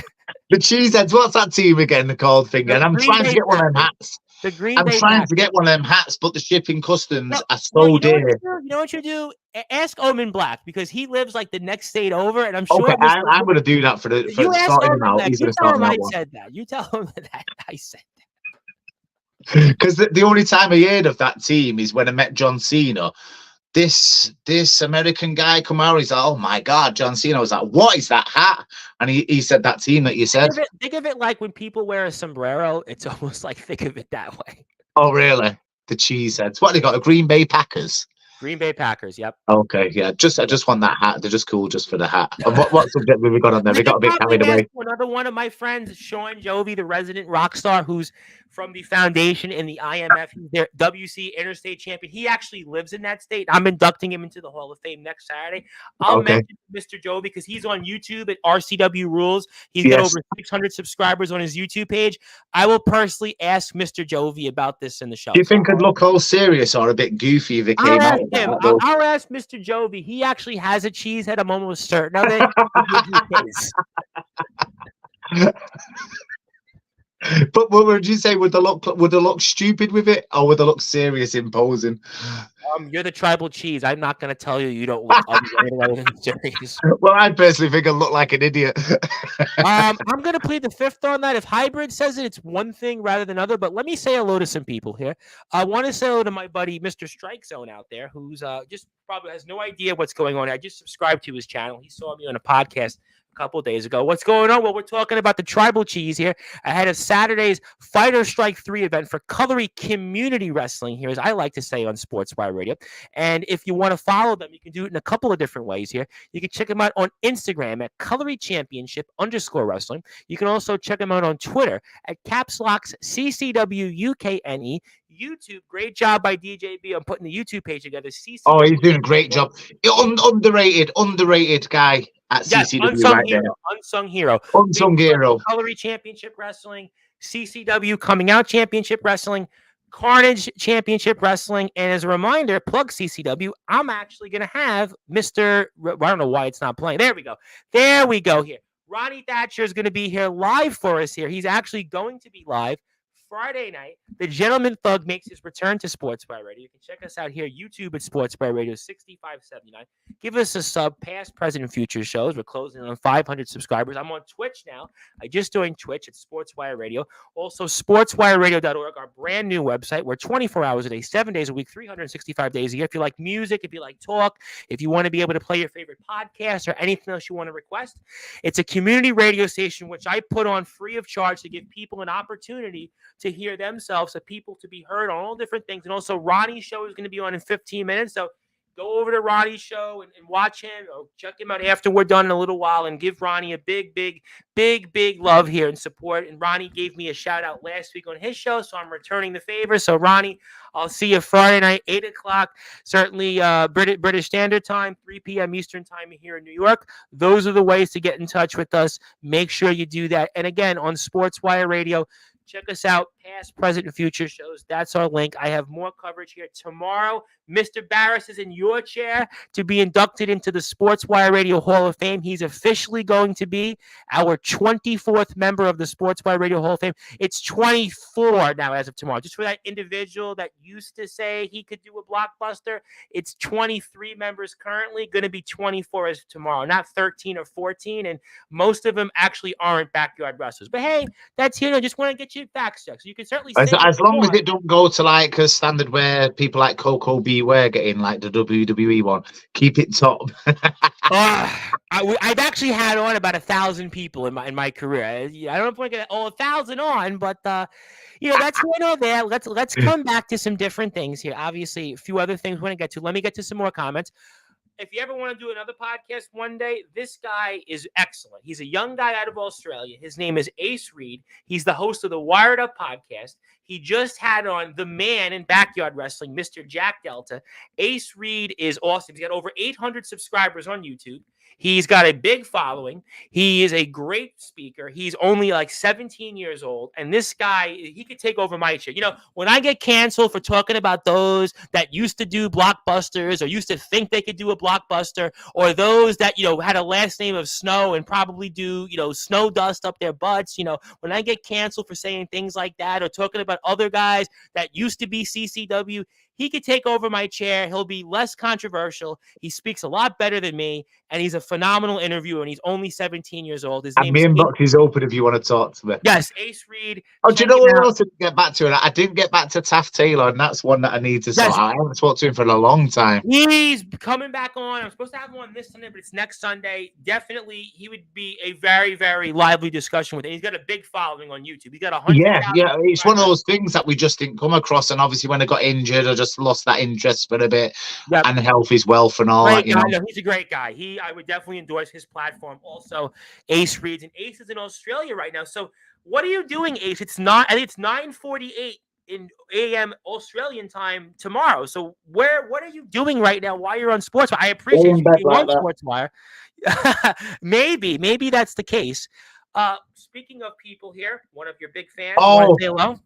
The Cheeseheads, what's that team again called thing? The And I'm Green trying to Bay get one of them Packers. hats. The Green I'm Bay trying to Packers. get one of them hats, but the shipping customs Well, are well, so dear. you know what you do? Ask Omen Black because he lives like the next state over, and I'm Okay, sure I'm going to do that for you ask sorting him Omen out. Black. He's You going to tell sort him me I out one. said that. You tell him that I said Because the only time I heard of that team is when I met John Cena. This American guy come out, he's like, oh my God, John Cena. I was like, what is that hat? And he said that team that you said. Think of it like when people wear a sombrero. It's almost like think of it that way. Oh, really? The Cheeseheads. What they got? A Green Bay Packers. Green Bay Packers. Yep. Okay, yeah. I just want that hat. They're just cool just for the hat. And what subject have we got on there? We We got could a bit probably carried ask away. another one of my friends, Sean Jovi, the resident rock star, who's from the foundation in the IMF. He's their WC Interstate Champion. He actually lives in that state. I'm inducting him into the Hall of Fame next Saturday. I'll Okay. mention Mr. Jovi because he's on YouTube at RCW Rules. He's got Yes. over 600 subscribers on his YouTube page. I will personally ask Mr. Jovi about this in the show. Do you think I'd look all serious or a bit goofy if it I'll came out ask of that? him. Like those? I'll ask Mr. Jovi. He actually has a cheese head. I'm almost certain of it. But what would you say? Would they look stupid with it, or would they look serious, imposing? You're the tribal cheese. I'm not going to tell you you don't look anything other than serious. Well, I personally think I look like an idiot. I'm going to plead the fifth on that. If hybrid says it, it's one thing rather than other. But let me say hello to some people here. I want to say hello to my buddy, Mr. Strike Zone out there, who's just probably has no idea what's going on. I just subscribed to his channel. He saw me on a podcast a couple of days ago. What's going on? Well, we're talking about the tribal cheese here. Ahead of Saturday's Fighter Strike 3 event for Cutlery Community Wrestling here, as I like to say on Sportswire Radio. And if you want to follow them, you can do it in a couple of different ways here. You can check them out on Instagram at Cutlery Championship _wrestling. You can also check them out on Twitter at Capslocks CCWUKNE. YouTube, great job by DJB on putting the YouTube page together. CCW. Oh, he's doing a great job. Underrated guy at CCW unsung right hero, there. unsung hero. Unsung hero. Cutlery Championship Wrestling, CCW Coming Out Championship Wrestling, Carnage Championship Wrestling. And as a reminder, plug CCW, I'm actually going to have Mr. I don't know why it's not playing. There we go here. Ronnie Thatcher is going to be here live for us here. He's actually going to be live Friday night. The Gentleman Thug makes his return to Sportswire Radio. You can check us out here, YouTube at Sportswire Radio 6579. Give us a sub, past, present, and future shows. We're closing on 500 subscribers. I'm on Twitch now. I just joined Twitch at Sportswire Radio. Also, sportswireradio.org, our brand new website. We're 24 hours a day, 7 days a week, 365 days a year. If you like music, if you like talk, if you want to be able to play your favorite podcast or anything else you want to request, it's a community radio station which I put on free of charge to give people an opportunity to hear themselves, so people to be heard on all different things. And also, Ronnie's show is going to be on in 15 minutes. So go over to Ronnie's show and watch him, or check him out after we're done in a little while, and give Ronnie a big love here and support. And Ronnie gave me a shout out last week on his show, so I'm returning the favor. So Ronnie, I'll see you Friday night, 8 o'clock, certainly British Standard Time, 3 p.m. Eastern Time here in New York. Those are the ways to get in touch with us. Make sure you do that. And again, on Sportswire Radio, check us out, past, present, and future shows. That's our link. I have more coverage here tomorrow. Mr. Barris is in your chair to be inducted into the Sportswire Radio Hall of Fame. He's officially going to be our 24th member of the Sportswire Radio Hall of Fame. It's 24 now as of tomorrow. Just for that individual that used to say he could do a blockbuster, it's 23 members currently, going to be 24 as of tomorrow, not 13 or 14. And most of them actually aren't backyard wrestlers. But hey, that's here. I just want to get you facts checked. So you can certainly say As long as it don't go to like a standard where people like Coco Beware get in, like the WWE one. Keep it top. I've actually had on about 1,000 people in my career. I don't know if we're gonna 1,000 on, but that's here nor there. Let's come back to some different things here. Obviously, a few other things we want to get to. Let me get to some more comments. If you ever want to do another podcast one day, this guy is excellent. He's a young guy out of Australia. His name is Ace Reed. He's the host of the Wired Up podcast. He just had on the man in backyard wrestling, Mr. Jack Delta. Ace Reed is awesome. He's got over 800 subscribers on YouTube. He's got a big following. He is a great speaker. He's only like 17 years old. And this guy, he could take over my shit. When I get canceled for talking about those that used to do blockbusters or used to think they could do a blockbuster, or those that, had a last name of Snow and probably do, snow dust up their butts, when I get canceled for saying things like that or talking about other guys that used to be CCW, he could take over my chair. He'll be less controversial. He speaks a lot better than me, and he's a phenomenal interviewer, and he's only 17 years old. His And name my is inbox is open if you want to talk to me. Yes, Ace Reed. Oh, do you know what else I didn't get back to? I didn't get back to Taft Taylor, and that's one that I need to sort out. I haven't talked to him for a long time. He's coming back on. I'm supposed to have him on this Sunday, but it's next Sunday. Definitely, he would be a very, very lively discussion with him. He's got a big following on YouTube. He's got 100. Yeah. It's one of those things that we just didn't come across, and obviously when I got injured, I just lost that interest for a bit. Yep. And health is wealth and all that. No, he's a great guy. I would definitely endorse his platform. Also, Ace Reed's, and Ace is in Australia right now. So, what are you doing, Ace? I think it's 9:48 in AM Australian time tomorrow. So, what are you doing right now while you're on Sportswire? I appreciate you being on Sportswire. Maybe that's the case. Speaking of people here, one of your big fans. Want to say hello?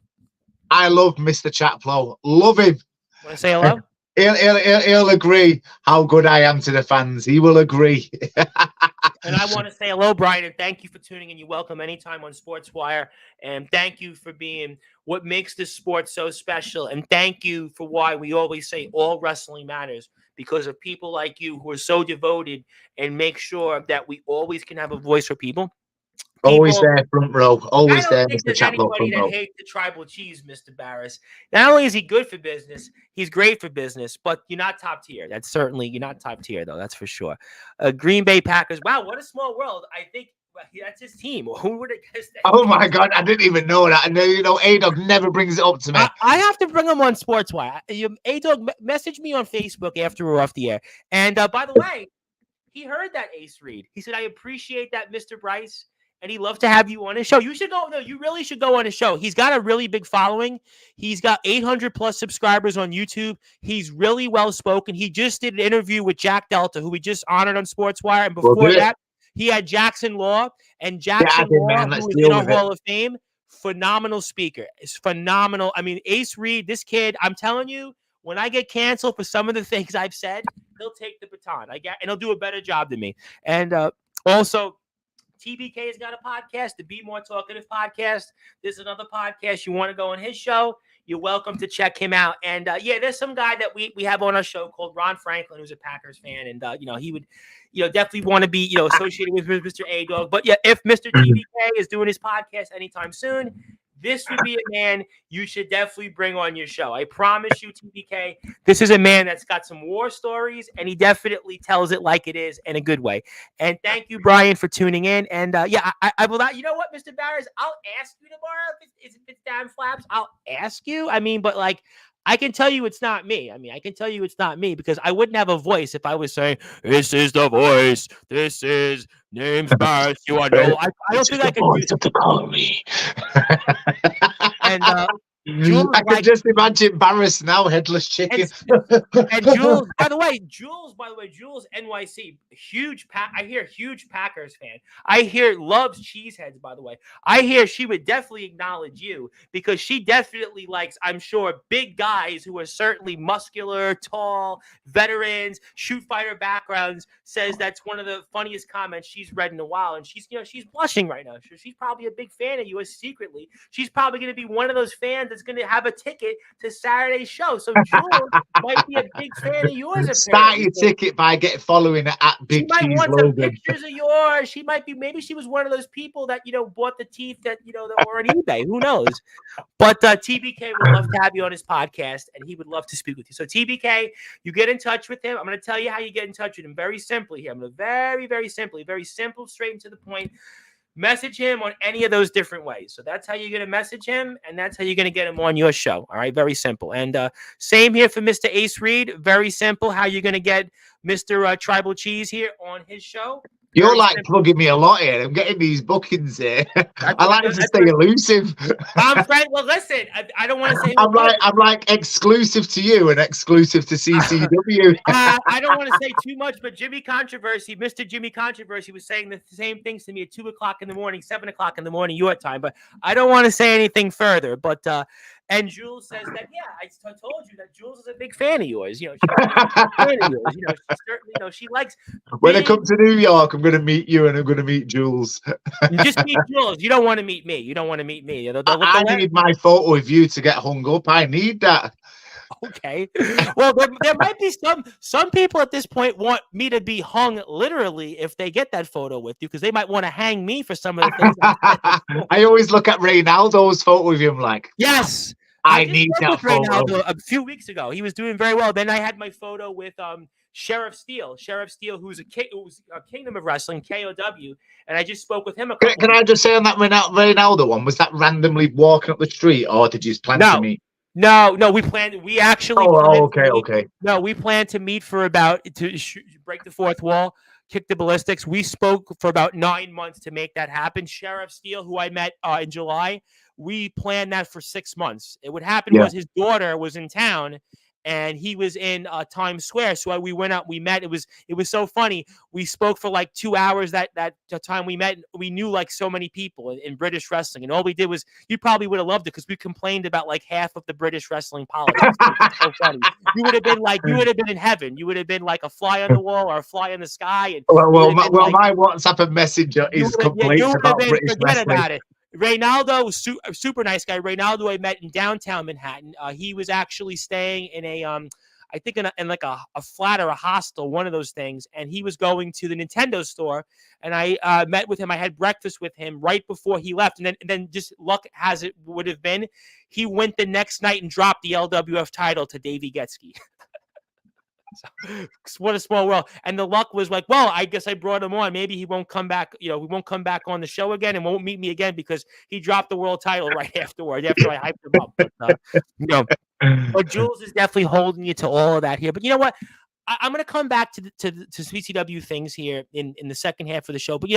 I love Mr. Chaplow. Love him. Want to say hello? He'll agree how good I am to the fans. He will agree. And I want to say hello, Brian, and thank you for tuning in. You're welcome anytime on Sportswire. And thank you for being what makes this sport so special. And thank you for why we always say all wrestling matters, because of people like you who are so devoted and make sure that we always can have a voice for people. Always there, front row. Always there, Mr. Chaplow. Anybody that hates the tribal cheese, Mr. Barris. Not only is he good for business, he's great for business, but you're not top tier. You're not top tier, though. That's for sure. Green Bay Packers. Wow, what a small world. I think that's his team. Who would have guessed that? Oh, my God. I didn't even know that. I know, A-Dog never brings it up to me. I have to bring him on Sportswire. A-Dog, message me on Facebook after we're off the air. And by the way, he heard that Ace Reed. He said, I appreciate that, Mr. Bryce. And he'd love to have you on his show. You should go. No, you really should go on his show. He's got a really big following. He's got 800 plus subscribers on YouTube. He's really well spoken. He just did an interview with Jack Delta, who we just honored on Sportswire. And before that, he had Jackson Law. And Jackson Law, who is in our Hall of Fame, phenomenal speaker. It's phenomenal. I mean, Ace Reed, this kid, I'm telling you, when I get canceled for some of the things I've said, he'll take the baton. And he'll do a better job than me. And also, TBK has got a podcast, the Be More Talkative podcast. This is another podcast. You want to go on his show, you're welcome to check him out. And there's some guy that we have on our show called Ron Franklin, who's a Packers fan. And, he would, definitely want to be, associated with Mr. A-Dog. But if Mr. TBK is doing his podcast anytime soon, this would be a man you should definitely bring on your show. I promise you, TBK, this is a man that's got some war stories, and he definitely tells it like it is in a good way. And thank you, Brian, for tuning in. And I will not. You know what, Mr. Barris? I'll ask you tomorrow if it's Dan Flaps. I'll ask you. I mean, but like, I can tell you it's not me. I mean, I can tell you it's not me because I wouldn't have a voice if I was saying, this is the voice. This is name's Barris. You are no. I don't think I can do it. To call me. And Jules, I can just imagine Barris now, headless chicken. And Jules, by the way, Jules NYC, I hear huge Packers fan. I hear loves cheeseheads, by the way. I hear she would definitely acknowledge you because she definitely likes, I'm sure, big guys who are certainly muscular, tall, veterans, shoot fighter backgrounds, says that's one of the funniest comments she's read in a while. And she's blushing right now. She's probably a big fan of yours secretly. She's probably going to be one of those fans that's going to have a ticket to Saturday's show. So Jules might be a big fan of yours. Start your ticket by following it at Big Cheese Logan. She might want some pictures of yours. Maybe she was one of those people that, bought the teeth that, that were on eBay. Who knows? But TBK would love to have you on his podcast, and he would love to speak with you. So TBK, you get in touch with him. I'm going to tell you how you get in touch with him very simply here. I'm going to very, very simply, very simple, straight and to the point. Message him on any of those different ways. So that's how you're going to message him, and that's how you're going to get him on your show. All right, very simple. And same here for Mr. Ace Reed. Very simple how you're going to get Mr. Tribal Cheese here on his show. You're Very like simple. plugging me a lot here. I'm getting these bookings here. That's I what, like to that's stay what, elusive. I'm friend. Well, listen, I don't want to say who I'm it was. like exclusive to you and exclusive to CCW. I don't want to say too much, but Jimmy Controversy, Mr. Jimmy Controversy, was saying the same things to me at 2:00 in the morning, 7:00 in the morning, your time. But I don't want to say anything further. But and Jules says that told you that Jules is a big fan of yours. You know, she's a big fan of yours. You know, she certainly, she likes. When I come to New York, I'm going to meet you and I'm going to meet Jules. Just meet Jules. You don't want to meet me. You don't want to meet me. I need my photo with you to get hung up. I need that. Okay. Well, there might be some people at this point want me to be hung literally if they get that photo with you, because they might want to hang me for some of the things. I always look at Reynaldo's photo with him like, yes, I need that photo. Reynaldo a few weeks ago. He was doing very well. Then I had my photo with Sheriff Steele, who's a Kingdom of Wrestling, KOW, and I just spoke with him a couple. Can I just say on that Reynaldo one, was that randomly walking up the street, or did you plan to meet? No, we planned. We actually. Okay. No, we planned to meet for about break the fourth wall, kick the ballistics. We spoke for about 9 months to make that happen. Sheriff Steele, who I met in July, we planned that for 6 months. It would happen was his daughter was in town, and he was in Times Square. So we went out, we met. It was so funny. We spoke for like 2 hours that time we met. We knew like so many people in British wrestling, and all we did was, you probably would have loved it because we complained about like half of the British wrestling politics. It was so funny. You would have been in heaven. You would have been like a fly on the wall or a fly in the sky. And my WhatsApp messenger is complaints about British wrestling. About it. Reynaldo was a super nice guy. Reynaldo I met in downtown Manhattan. He was actually staying in a, I think in like a flat or a hostel, one of those things. And he was going to the Nintendo store, and I met with him. I had breakfast with him right before he left. And then just luck has it would have been, he went the next night and dropped the LWF title to Davey Getzky. So, what a small world. And the luck was like, well, I guess I brought him on. Maybe he won't come back. We won't come back on the show again and won't meet me again because he dropped the world title right afterward after I hyped him up. But Jules is definitely holding you to all of that here. But you know what? I'm going to come back to CCW things here in the second half of the show. But,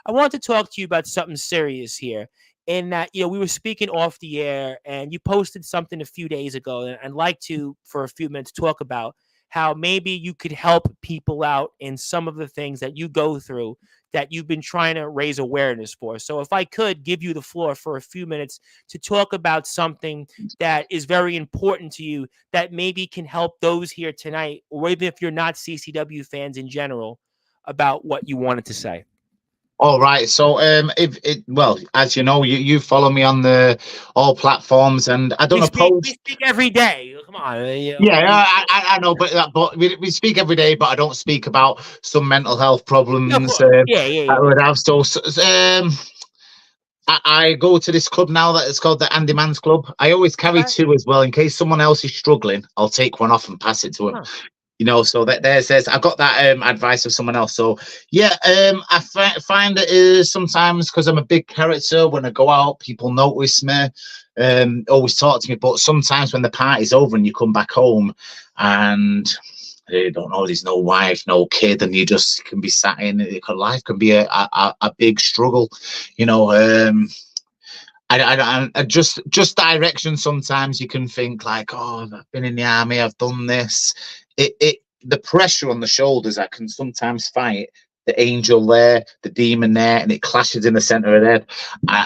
I want to talk to you about something serious here. In that, we were speaking off the air, and you posted something a few days ago, and I'd like to, for a few minutes, talk about how maybe you could help people out in some of the things that you go through that you've been trying to raise awareness for. So if I could give you the floor for a few minutes to talk about something that is very important to you that maybe can help those here tonight, or even if you're not CCW fans in general, about what you wanted to say. All right. So, as you know, you follow me on all platforms, and I don't oppose. We speak every day. Come on. Yeah, I know, but we speak every day. But I don't speak about some mental health problems. I would have. So, I go to this club now that it's called the Andy Man's Club. I always carry two as well in case someone else is struggling. I'll take one off and pass it to him. So that there says I got that advice of someone else. So I find it is sometimes because I'm a big character. When I go out, people notice me, always talk to me. But sometimes when the party's over and you come back home and you don't know, there's no wife, no kid, and you just can be sat in it. Life can be a big struggle, I just direction. Sometimes you can think like, oh, I've been in the army, I've done this. The pressure on the shoulders, I can sometimes fight the angel there, the demon there, and it clashes in the center of the head.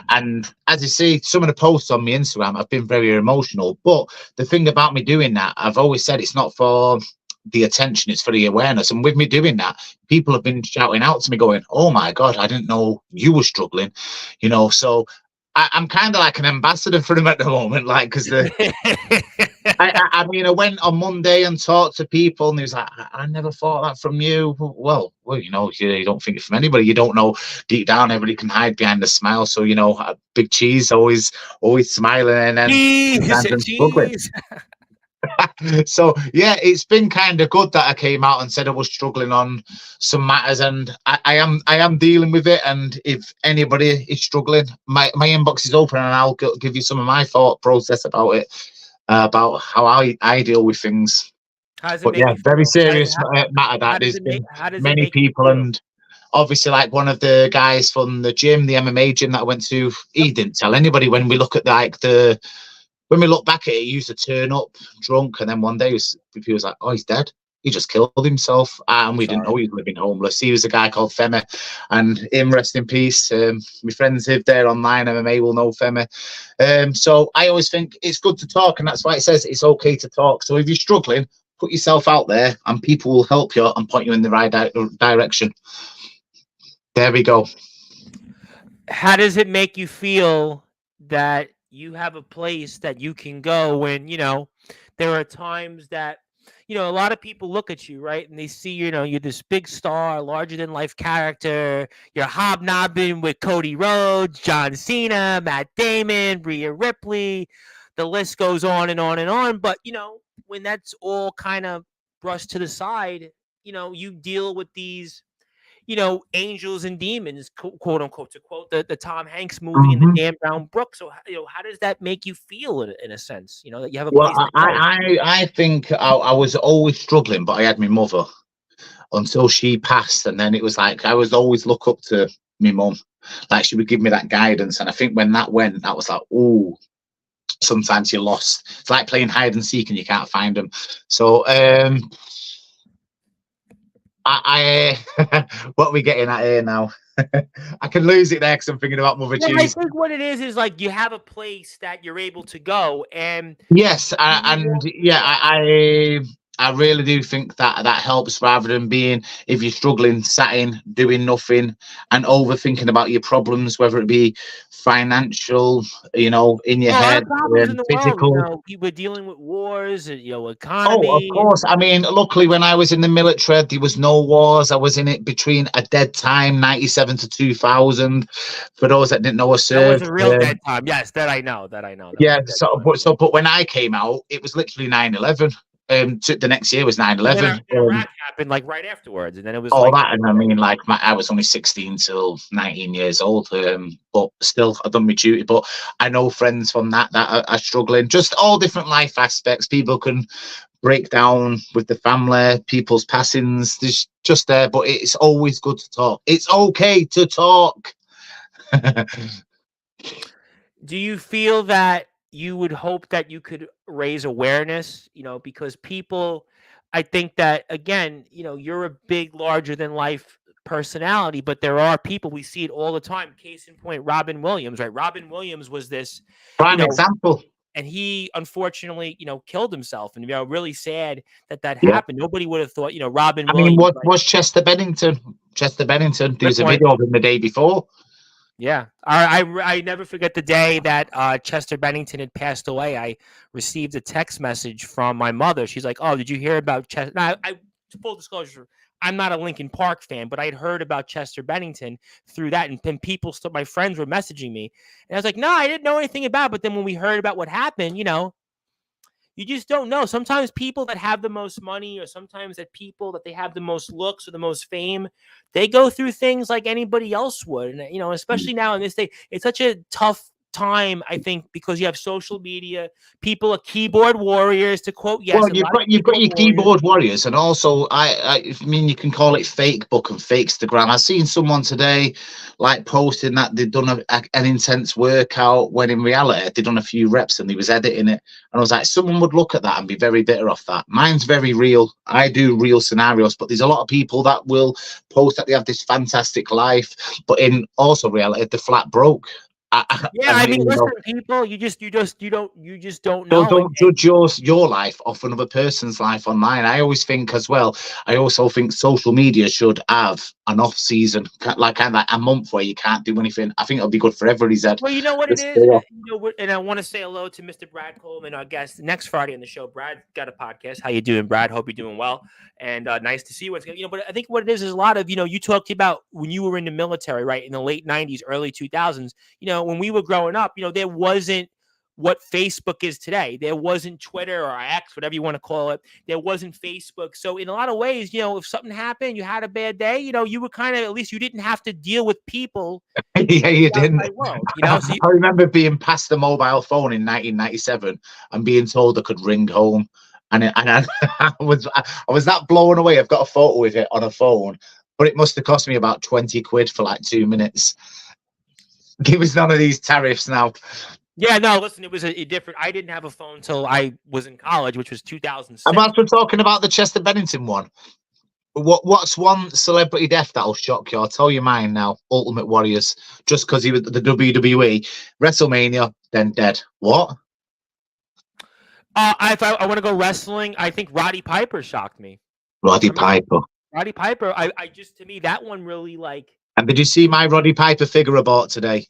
And as you see, some of the posts on my Instagram, I've been very emotional. But the thing about me doing that, I've always said it's not for the attention, it's for the awareness. And with me doing that, people have been shouting out to me going, oh my God, I didn't know you were struggling, so I'm kind of like an ambassador for them at the moment, like, because I went on Monday and talked to people, and he was like, I never thought that from you. Well, you don't think it from anybody. You don't know deep down, everybody can hide behind a smile. So, Big Cheese always smiling and then struggling. So yeah, it's been kind of good that I came out and said I was struggling on some matters, and I am dealing with it. And if anybody is struggling, my inbox is open, and I'll give you some of my thought process about it, about how I deal with things. But yeah, very serious matter that there's been many people, and obviously, like one of the guys from the gym, the MMA gym that I went to, he didn't tell anybody. When we look at when we look back at it, he used to turn up drunk, and then one day he was like, "Oh, he's dead. He just killed himself," and we didn't know he was living homeless. He was a guy called Femi, and him, rest in peace. My friends live there online. MMA will know Femi. So I always think it's good to talk, and that's why it says it's okay to talk. So if you're struggling, put yourself out there, and people will help you and point you in the right direction. There we go. How does it make you feel that you have a place that you can go when, there are times that, a lot of people look at you, right? And they see, you're this big star, larger than life character. You're hobnobbing with Cody Rhodes, John Cena, Matt Damon, Rhea Ripley. The list goes on and on and on. But, when that's all kind of brushed to the side, you deal with these angels and demons, quote unquote, to quote the Tom Hanks movie in the Dan Brown Brook. So, how does that make you feel in a sense? That you have a place. Well, I think I was always struggling, but I had my mother until she passed, and then it was like I was always look up to my mum, like she would give me that guidance. And I think when that went, that was like, oh, sometimes you're lost. It's like playing hide and seek and you can't find them. So, what are we getting at here now? I can lose it there because I'm thinking about Mother Cheese. I think what it is like you have a place that you're able to go, and yes, I really do think that helps, rather than being, if you're struggling, sat in doing nothing and overthinking about your problems, whether it be financial, in your head, in the physical. World, we're dealing with wars, economy. Oh, of course. I mean, luckily, when I was in the military, there was no wars. I was in it between a dead time, 97 to 2000. For those that didn't know, I served. That was a real dead time. Yes, that I know. Yeah. But when I came out, it was literally 9/11. The next year was 9/11. Iraq happened like right afterwards, and then it was and I mean, like I was only 16 till 19 years old, but still, I've done my duty. But I know friends from that are struggling, just all different life aspects. People can break down with the family, people's passings. There's just there, but it's always good to talk. It's okay to talk. Do you feel that you would hope that you could raise awareness, because people, I think that, again, you're a big, larger than life personality, but there are people, we see it all the time. Case in point, Robin Williams, right? Robin Williams was this prime example. And he, unfortunately, killed himself. And, really sad that happened. Nobody would have thought, Robin Williams. I mean, what was Chester Bennington? Chester Bennington, there was a video of him the day before. Yeah, I never forget the day that Chester Bennington had passed away. I received a text message from my mother. She's like, "Oh, did you hear about Chester?" Now, full disclosure, I'm not a Linkin Park fan, but I'd heard about Chester Bennington through that, and people, my friends were messaging me, and I was like, "No, I didn't know anything about it." But then when we heard about what happened, you just don't know. Sometimes people that have the most money, or sometimes that people that they have the most looks or the most fame, they go through things like anybody else would. And, especially now in this day, it's such a tough time, I think, because you have social media. People are keyboard warriors, to quote. Yes, well, you've got your keyboard warriors, and also I mean, you can call it fake book and fake Instagram. I've seen someone today like posting that they'd done an intense workout when in reality they'd done a few reps and they was editing it. And I was like, someone would look at that and be very bitter off that. Mine's very real. I do real scenarios, but there's a lot of people that will post that they have this fantastic life, but in also reality, they're flat broke. I mean, listen, people, you just don't know. Don't judge your life off another person's life online. I always think as well. I also think social media should have an off season, like kind of like a month where you can't do anything. I think it'll be good for everybody. Well, you know what it is, and I want to say hello to Mr. Brad Coleman, our guest next Friday on the show. Brad got a podcast. How you doing, Brad? Hope you're doing well, and nice to see you. But I think what it is a lot of you talked about when you were in the military, right, in the late '90s, early 2000s. When we were growing up, there wasn't what Facebook is today. There wasn't Twitter or X, whatever you want to call it. There wasn't Facebook. So in a lot of ways, if something happened, you had a bad day, you were kind of, at least you didn't have to deal with people. Yeah, you didn't. World, so I remember being passed the mobile phone in 1997 and being told I could ring home. And I was that blown away. I've got a photo with it on a phone. but it must have cost me about 20 quid for like 2 minutes. Give us none of these tariffs now. Yeah, no, listen, it was a different. I didn't have a phone until I was in college, which was 2006. And whilst we're talking about the Chester Bennington one, what's one celebrity death that'll shock you? I'll tell you mine now. Ultimate Warriors, just because he was the WWE, WrestleMania, then dead. What? If I want to go wrestling, I think Roddy Piper shocked me. Roddy Piper. Roddy Piper, I just, to me, that one really, like. And did you see my Roddy Piper figure I bought today?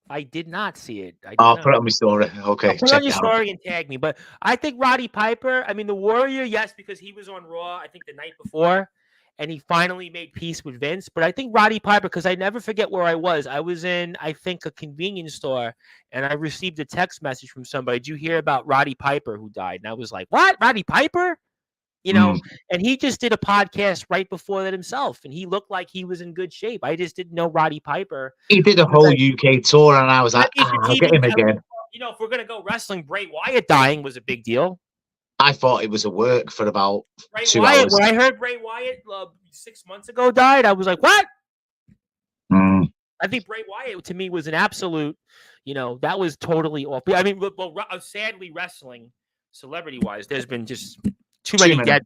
I did not see it. I'll put it on my story. Okay, put it on your story and tag me. But I think Roddy Piper, I mean, the Warrior, yes, because he was on Raw, I think the night before, and he finally made peace with Vince. But I think Roddy Piper, because I never forget where I was. I was in, I think, a convenience store, and I received a text message from somebody. Did you hear about Roddy Piper who died? And I was like, what? Roddy Piper? You know, and he just did a podcast right before that himself, and he looked like he was in good shape. I just didn't know Roddy Piper. He did a whole UK tour, and I was like, I'll get him again. You know, if we're going to go wrestling, Bray Wyatt dying was a big deal. I thought it was a work for about Bray 2 Wyatt, hours. When I heard Bray Wyatt 6 months ago died, I was like, what? I think Bray Wyatt, to me, was an absolute, you know, that was totally off. I mean, well, sadly, wrestling, celebrity-wise, there's been just too many dead,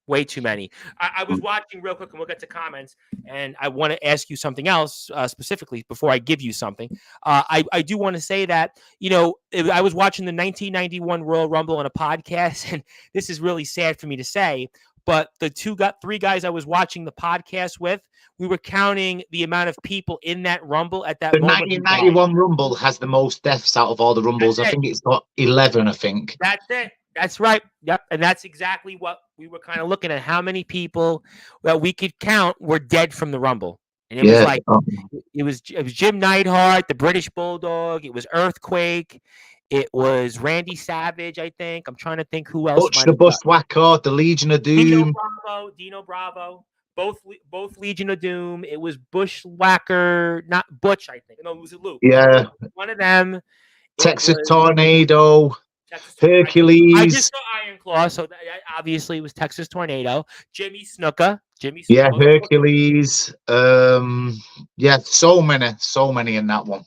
way too many. I was watching real quick, and we'll get to comments, and I want to ask you something else specifically before I give you something. I do want to say that, you know, I was watching the 1991 Royal Rumble on a podcast, and this is really sad for me to say, but the three guys I was watching the podcast with, we were counting the amount of people in that Rumble at that moment. The 1991 Rumble has the most deaths out of all the Rumbles. I think it's got 11, I think. That's it. That's right. Yep. And that's exactly what we were kind of looking at. How many people that we could count were dead from the Rumble. And it was like, it was Jim Neidhart, the British Bulldog. It was Earthquake. It was Randy Savage, I think. I'm trying to think who else. Butch the Bushwhacker, the Legion of Doom. Dino Bravo. Both Legion of Doom. It was Bushwhacker, not Butch, I think. No, it was Luke. Yeah. One of them. Texas Tornado. Hercules. I just saw Iron Claw, so obviously it was Texas Tornado. Jimmy Snuka. Yeah, Hercules. Yeah, so many in that one.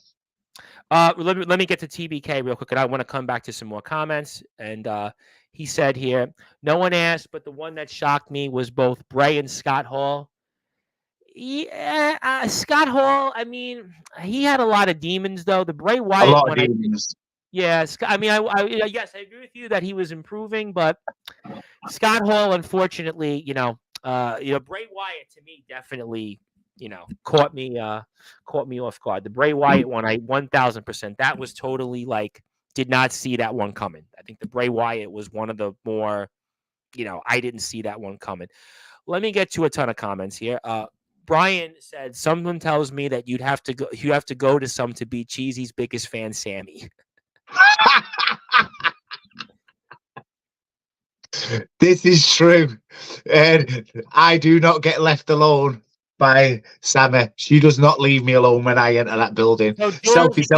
Let me get to TBK real quick, and I want to come back to some more comments. And he said here, no one asked, but the one that shocked me was both Bray and Scott Hall. Yeah, Scott Hall, I mean, he had a lot of demons, though. The Bray Wyatt one, demons. Yes, I mean, yes, I agree with you that he was improving, but Scott Hall, unfortunately, you know, Bray Wyatt to me definitely, you know, caught me off guard. The Bray Wyatt one, 1000%. That was totally like, did not see that one coming. I think the Bray Wyatt was one of the more, you know, I didn't see that one coming. Let me get to a ton of comments here. Brian said, someone tells me that you have to go to some to beat Cheesy's biggest fan, Sammy. This is true, and I do not get left alone by Sammy. She does not leave me alone when I enter that building. So selfie.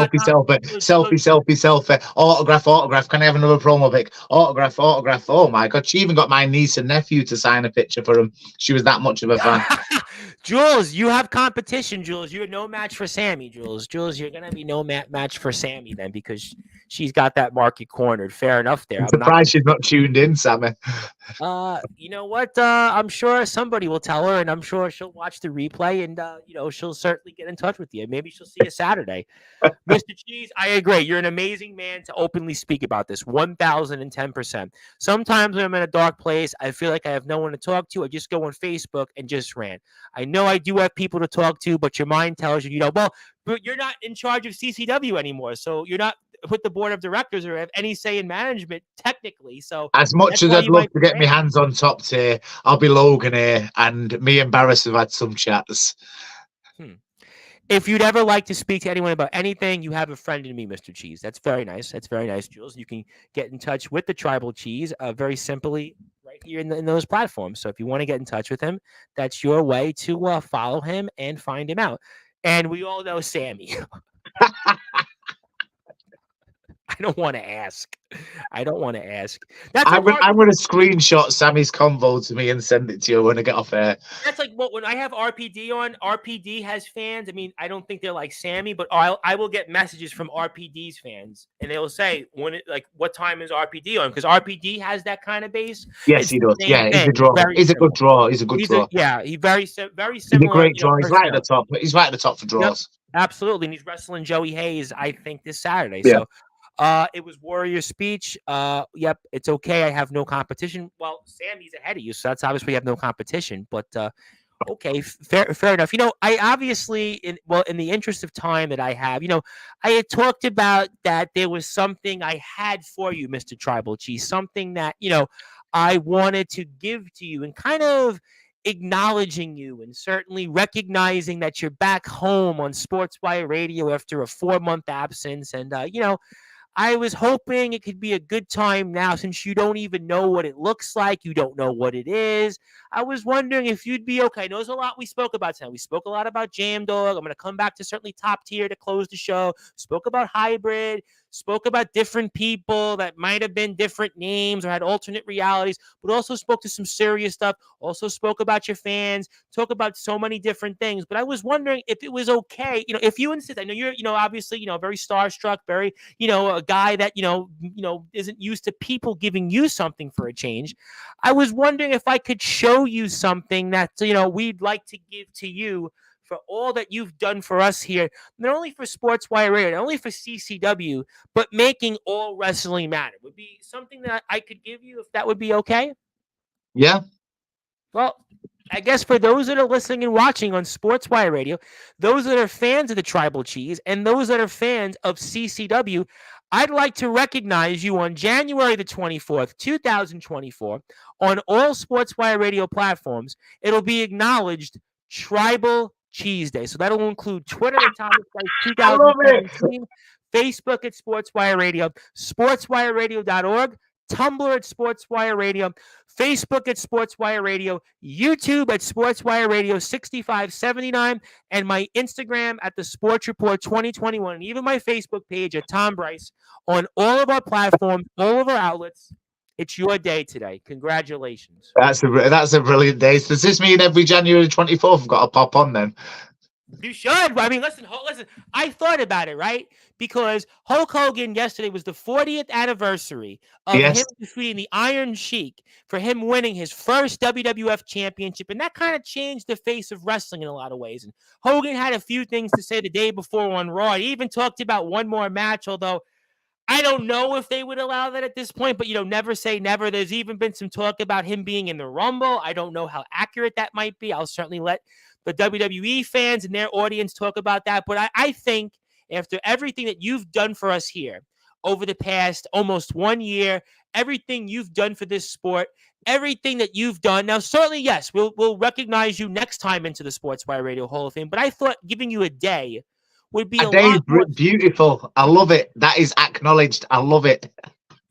Autograph. Can I have another promo pic? Autograph. Oh my God, she even got my niece and nephew to sign a picture for him. She was that much of a fan. Jules, you have competition, Jules. You're no match for Sammy, Jules. Jules, you're going to be no match for Sammy then, because she's got that market cornered. Fair enough there. I'm surprised she's not tuned in, Sammy. You know what? I'm sure somebody will tell her, and I'm sure she'll watch the replay, and, you know, she'll certainly get in touch with you. Maybe she'll see you Saturday. Mr. Cheese, I agree. You're an amazing man to openly speak about this. 1010%. Sometimes when I'm in a dark place, I feel like I have no one to talk to. I just go on Facebook and just rant. I know I do have people to talk to, but your mind tells you, you know, well, but you're not in charge of CCW anymore, so you're not with the board of directors or have any say in management technically. So as much as I'd love to get my hands on top tier, I'll be Logan here, and me and Barris have had some chats. If you'd ever like to speak to anyone about anything, you have a friend in me, Mr. Cheese. That's very nice. That's very nice, Jules. You can get in touch with the Tribal Cheese very simply right here in those platforms. So if you want to get in touch with him, that's your way to follow him and find him out. And we all know Sammy. I don't want to ask. I don't want to ask. That's like I'm gonna screenshot Sammy's convo to me and send it to you when I get off air. That's like what when I have RPD on. RPD has fans. I mean, I don't think they're like Sammy, but I will get messages from RPD's fans, and they'll say what time is RPD on? Because RPD has that kind of base. Yes, It's he the does. same Yeah, he's thing. a draw. Very He's a good similar. draw. He's a good draw. Very He's a similar. great draw. He's right at the top. He's right at the top for draws. Yep, absolutely. And he's wrestling Joey Hayes, I think, this Saturday. Yeah. So it was Warrior Speech. Yep, it's okay. I have no competition. Well, Sammy's ahead of you, so that's obviously you have no competition. But okay, fair enough. I obviously, in the interest of time that I have, I had talked about that there was something I had for you, Mr. Tribal Chief, something that, I wanted to give to you and kind of acknowledging you and certainly recognizing that you're back home on Sportswire Radio after a 4-month absence. And, I was hoping it could be a good time now since you don't even know what it looks like. You don't know what it is. I was wondering if you'd be okay. I know there's a lot we spoke about tonight. We spoke a lot about Jam Dog. I'm going to come back to certainly Top Tier to close the show. Spoke about Hybrid. Spoke about different people that might have been different names or had alternate realities, but also spoke to some serious stuff. Also spoke about your fans. Talk about so many different things. But I was wondering if it was okay. If you insist, I know you're, obviously, very starstruck, very, a guy that, isn't used to people giving you something for a change. I was wondering if I could show you something that, we'd like to give to you for all that you've done for us here, not only for Sportswire Radio, not only for CCW, but making all wrestling matter. Would be something that I could give you if that would be okay? Yeah. Well, I guess for those that are listening and watching on Sportswire Radio, those that are fans of the Tribal Cheese and those that are fans of CCW, I'd like to recognize you on January the 24th, 2024, on all Sportswire Radio platforms. It'll be acknowledged Tribal Cheese Day. So that'll include Twitter at Thomas Price 2017, Facebook at Sportswire Radio, sportswireradio.org, Tumblr at Sportswire Radio, Facebook at Sportswire Radio, YouTube at Sportswire Radio 6579, and my Instagram at the Sports Report 2021, and even my Facebook page at Tom Bryce. On all of our platforms, all of our outlets, it's your day today. Congratulations. That's a brilliant day. Does this mean every January 24th I've got to pop on then? You should. I mean, listen. I thought about it, right? Because Hulk Hogan yesterday was the 40th anniversary of him defeating the Iron Sheik, for him winning his first WWF championship. And that kind of changed the face of wrestling in a lot of ways. And Hogan had a few things to say the day before on Raw. He even talked about one more match, although I don't know if they would allow that at this point, but, never say never. There's even been some talk about him being in the Rumble. I don't know how accurate that might be. I'll certainly let the WWE fans and their audience talk about that. But I think after everything that you've done for us here over the past almost 1 year, everything you've done for this sport, everything that you've done. Now, certainly, yes, we'll recognize you next time into the Sportswire Radio Hall of Fame. But I thought giving you a day would be a lot more beautiful. I love it. That is acknowledged. I love it.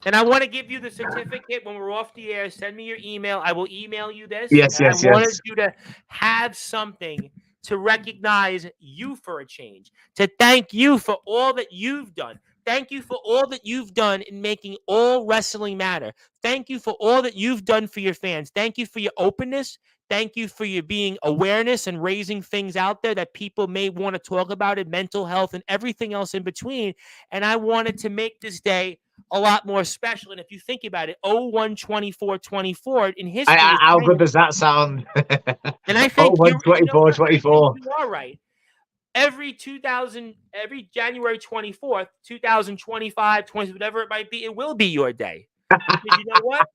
And I want to give you the certificate when we're off the air. Send me your email. I will email you this. Yes. I wanted you to have something to recognize you for a change, to thank you for all that you've done. Thank you for all that you've done in making all wrestling matter. Thank you for all that you've done for your fans. Thank you for your openness. Thank you for your being awareness and raising things out there that people may want to talk about in mental health and everything else in between. And I wanted to make this day a lot more special. And if you think about it, 01/24/24 in history. How good does that sound? And I think 01/24/24. You are right. Every January 24th, 2025, 20, whatever it might be, it will be your day. Because you know what?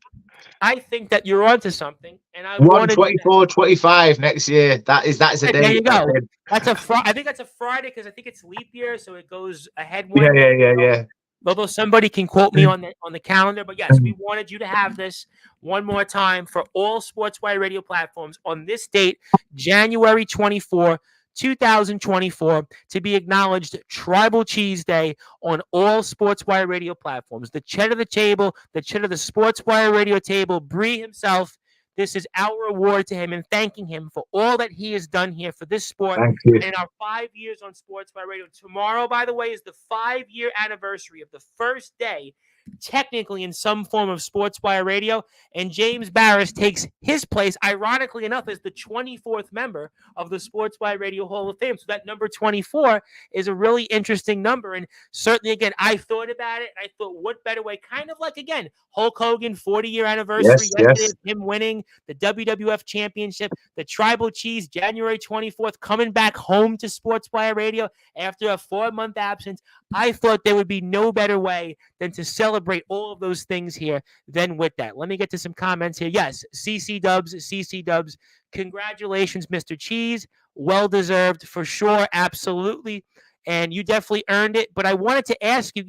I think that you're onto something, and I 1/24/25 next year. That is a day. There you go. That's I think that's a Friday because I think it's leap year, so it goes ahead. Yeah. Although somebody can quote me on the calendar, but yes, we wanted you to have this one more time for all Sportswire Radio platforms on this date, January 24, 2024, to be acknowledged Tribal Cheese Day on all Sportswire Radio platforms. The Chet of the table, the Chet of the Sportswire Radio table, Bree himself, This is our reward to him and thanking him for all that he has done here for this sport Thank you. and our 5 years on Sportswire Radio. Tomorrow, by the way, is the 5-year anniversary of the first day, technically in some form of Sportswire Radio, and James Barris takes his place, ironically enough, as the 24th member of the Sportswire Radio Hall of Fame. So that number 24 is a really interesting number, and certainly, again, I thought about it, and I thought, what better way, kind of like, again, Hulk Hogan 40-year anniversary, yesterday, him winning the WWF Championship, the Tribal Cheese, January 24th, coming back home to Sportswire Radio after a 4-month absence. I thought there would be no better way than to celebrate all of those things here than with that. Let me get to some comments here. Yes, CC Dubs. Congratulations, Mr. Cheese. Well-deserved for sure, absolutely. And you definitely earned it. But I wanted to ask you,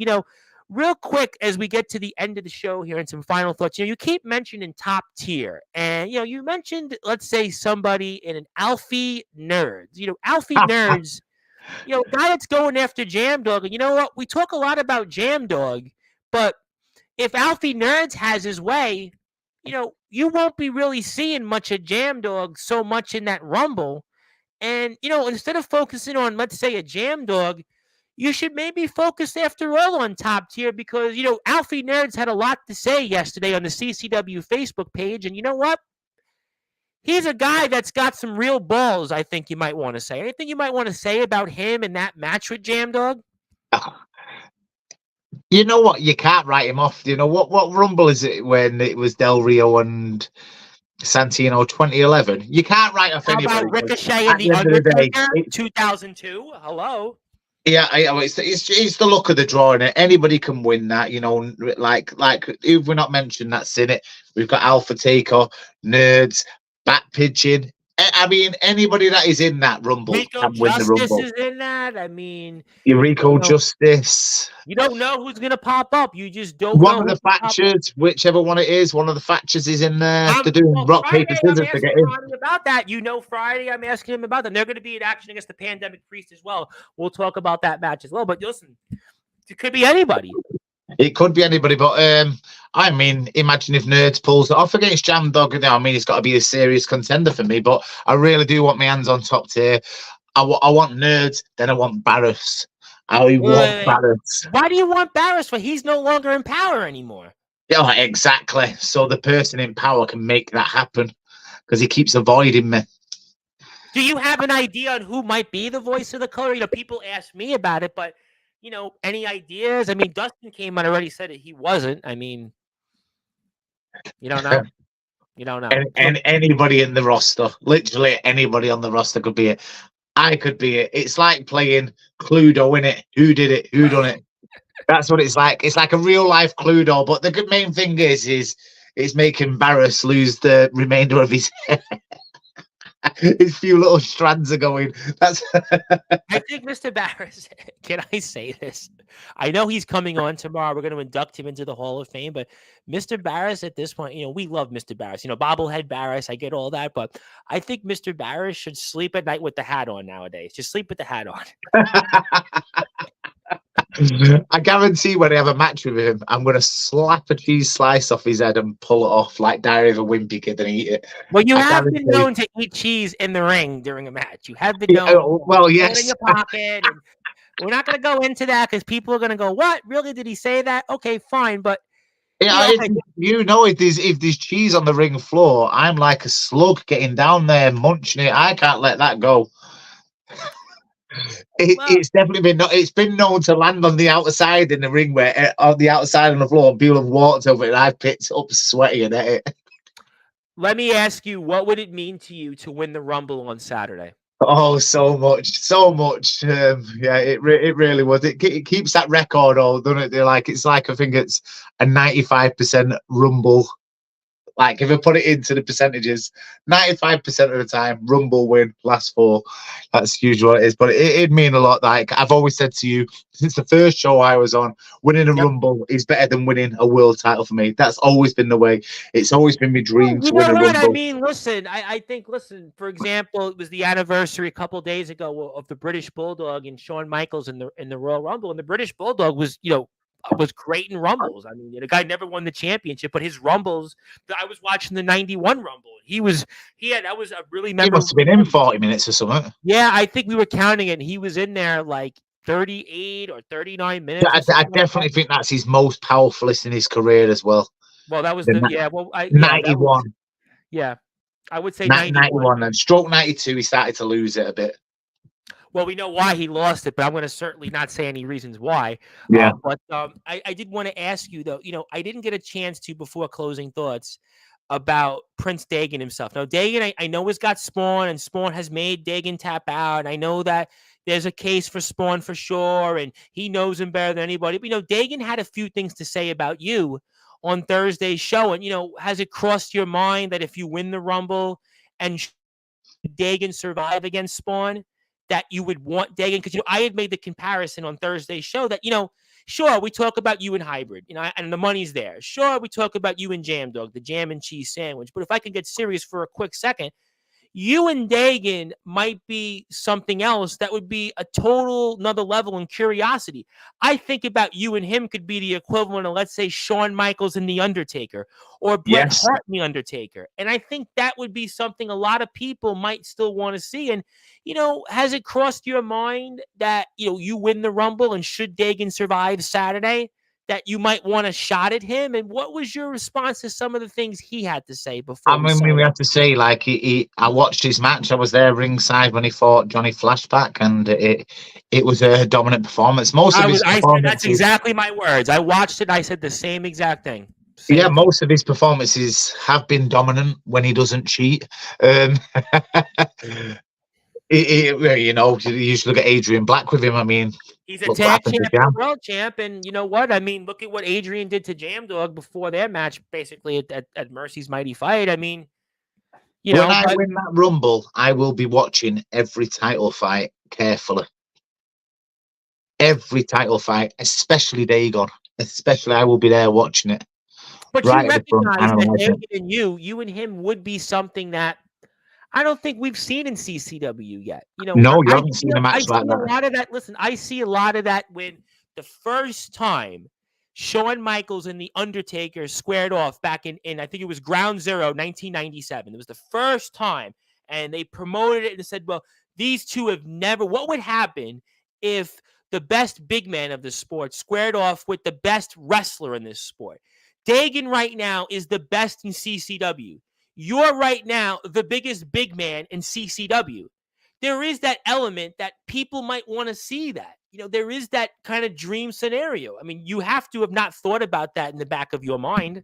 real quick as we get to the end of the show here and some final thoughts. You keep mentioning top tier. And, you mentioned, let's say, somebody in an Alfie Nerds. Alfie Nerds, guy that's going after Jam Dog. And you know what? We talk a lot about Jam Dog, but if Alfie Nerds has his way, you won't be really seeing much of Jam Dog so much in that Rumble. And, instead of focusing on, let's say, a Jam Dog, you should maybe focus after all on top tier because, Alfie Nerds had a lot to say yesterday on the CCW Facebook page. And you know what? He's a guy that's got some real balls, I think you might want to say. Anything you might want to say about him and that match with Jam Dog? You know what? You can't write him off. What Rumble is it when it was Del Rio and Santino 2011? You can't write off anybody. How about Ricochet and the Undertaker 2002? Hello. Yeah, it's the luck of the draw, and anybody can win that. Like if we're not mentioned, that's in it. We've got Alpha Taker, Nerds, Bat Pigeon. I mean, anybody that is in that Rumble can win the Rumble. Justice is in that. I mean, Rico Justice. You don't know who's going to pop up. You just don't know. One of the Thatchers, whichever one it is, one of the Thatchers is in there. They're doing rock, paper, scissors to get in. About that. Friday, I'm asking him about that. They're going to be in action against the Pandemic Priest as well. We'll talk about that match as well. But listen, it could be anybody. It could be anybody, but I mean, imagine if Nerds pulls it off against Jam Dog. I mean, he's got to be a serious contender for me, but I really do want my hands on top tier. I want Nerds, then I want Barris. I want Barris. Why do you want Barris? For he's no longer in power anymore. Yeah, exactly. So the person in power can make that happen because he keeps avoiding me. Do you have an idea on who might be the voice of the color? People ask me about it, but any ideas? I mean, Dustin came on already said it. He wasn't. I mean, you don't know. You don't know. And anybody in the roster, literally anybody on the roster could be it. I could be it. It's like playing Cluedo, innit? Who did it? Who done it? That's what it's like. It's like a real life Cluedo. But the main thing is it's making Barris lose the remainder of his hair. His few little strands are going. That's. I think Mr. Barris. Can I say this? I know he's coming on tomorrow. We're going to induct him into the Hall of Fame. But Mr. Barris, at this point, we love Mr. Barris. Bobblehead Barris. I get all that, but I think Mr. Barris should sleep at night with the hat on nowadays. Just sleep with the hat on. I guarantee when I have a match with him, I'm going to slap a cheese slice off his head and pull it off like Diary of a Wimpy Kid and eat it. Well, you have been known to eat cheese in the ring during a match. You have been known. Well, yes. In your pocket. And we're not going to go into that because people are going to go, "What? Really? Did he say that?" Okay, fine, but if there's cheese on the ring floor, I'm like a slug getting down there munching it. I can't let that go. It's definitely been known to land on the outside in the ring, where on the outside on the floor, and people have walked over it, and I've picked up sweaty and it. Let me ask you, what would it mean to you to win the Rumble on Saturday? Oh, so much. Yeah, it really was. It keeps that record, doesn't it? It's like I think it's a 95% Rumble. Like if I put it into the percentages, 95% of the time, Rumble win, last four. That's usually what it is. But it'd mean a lot. Like I've always said to you, since the first show I was on, winning a Rumble is better than winning a world title for me. That's always been the way. It's always been my dream to win a Rumble. I mean, listen, I think, for example, it was the anniversary a couple days ago of the British Bulldog and Shawn Michaels in the Royal Rumble. And the British Bulldog was, was great in Rumbles. I mean, the guy never won the championship, but his Rumbles, I was watching the 91 Rumble. That was a really He memorable. must have been in 40 minutes or something. Yeah, I think we were counting it, and he was in there like 38 or 39 minutes. I definitely think that's his most powerfulest in his career as well. Well, that was 91. I would say 91 and stroke 92, he started to lose it a bit. Well, we know why he lost it, but I'm going to certainly not say any reasons why. Yeah. But I did want to ask you, though, I didn't get a chance to before closing thoughts about Prince Dagan himself. Now, Dagan, I know has got Spawn, and Spawn has made Dagan tap out. And I know that there's a case for Spawn for sure, and he knows him better than anybody. But, Dagan had a few things to say about you on Thursday's show. And, has it crossed your mind that if you win the Rumble and Dagan survive against Spawn, that you would want Dagan? Because, I had made the comparison on Thursday's show that, sure, we talk about you and Hybrid, and the money's there. Sure, we talk about you and Jam Dog, the jam and cheese sandwich. But if I can get serious for a quick second, you and Dagan might be something else that would be a total another level in curiosity. I think about you and him could be the equivalent of, let's say, Shawn Michaels and The Undertaker, or Bret Hart and The Undertaker. And I think that would be something a lot of people might still want to see. And, has it crossed your mind that, you win the Rumble, and should Dagan survive Saturday, that you might want a shot at him? And what was your response to some of the things he had to say before? I mean, we have to say, like, I watched his match. I was there ringside when he fought Johnny Flashback, and it was a dominant performance. That's exactly my words. I watched it. I said the same exact thing. Most of his performances have been dominant when he doesn't cheat. You should look at Adrian Black with him. I mean, he's a tag champ, world champ, and you know what? I mean, look at what Adrian did to Jam Dog before their match, basically at Mercy's Mighty Fight. I mean, when I win that Rumble, I will be watching every title fight carefully. Every title fight, especially Dagon. Especially, I will be there watching it. But you recognize that Dagon and you and him would be something that I don't think we've seen in CCW yet. No, you haven't seen a match like that. A lot of that. Listen, I see a lot of that when the first time Shawn Michaels and The Undertaker squared off back in I think it was Ground Zero, 1997. It was the first time, and they promoted it and said, well, these two have never. What would happen if the best big man of the sport squared off with the best wrestler in this sport? Dagan right now is the best in CCW. You're right now the biggest big man in CCW. There is that element that people might want to see that. There is that kind of dream scenario. I mean, you have to have not thought about that in the back of your mind.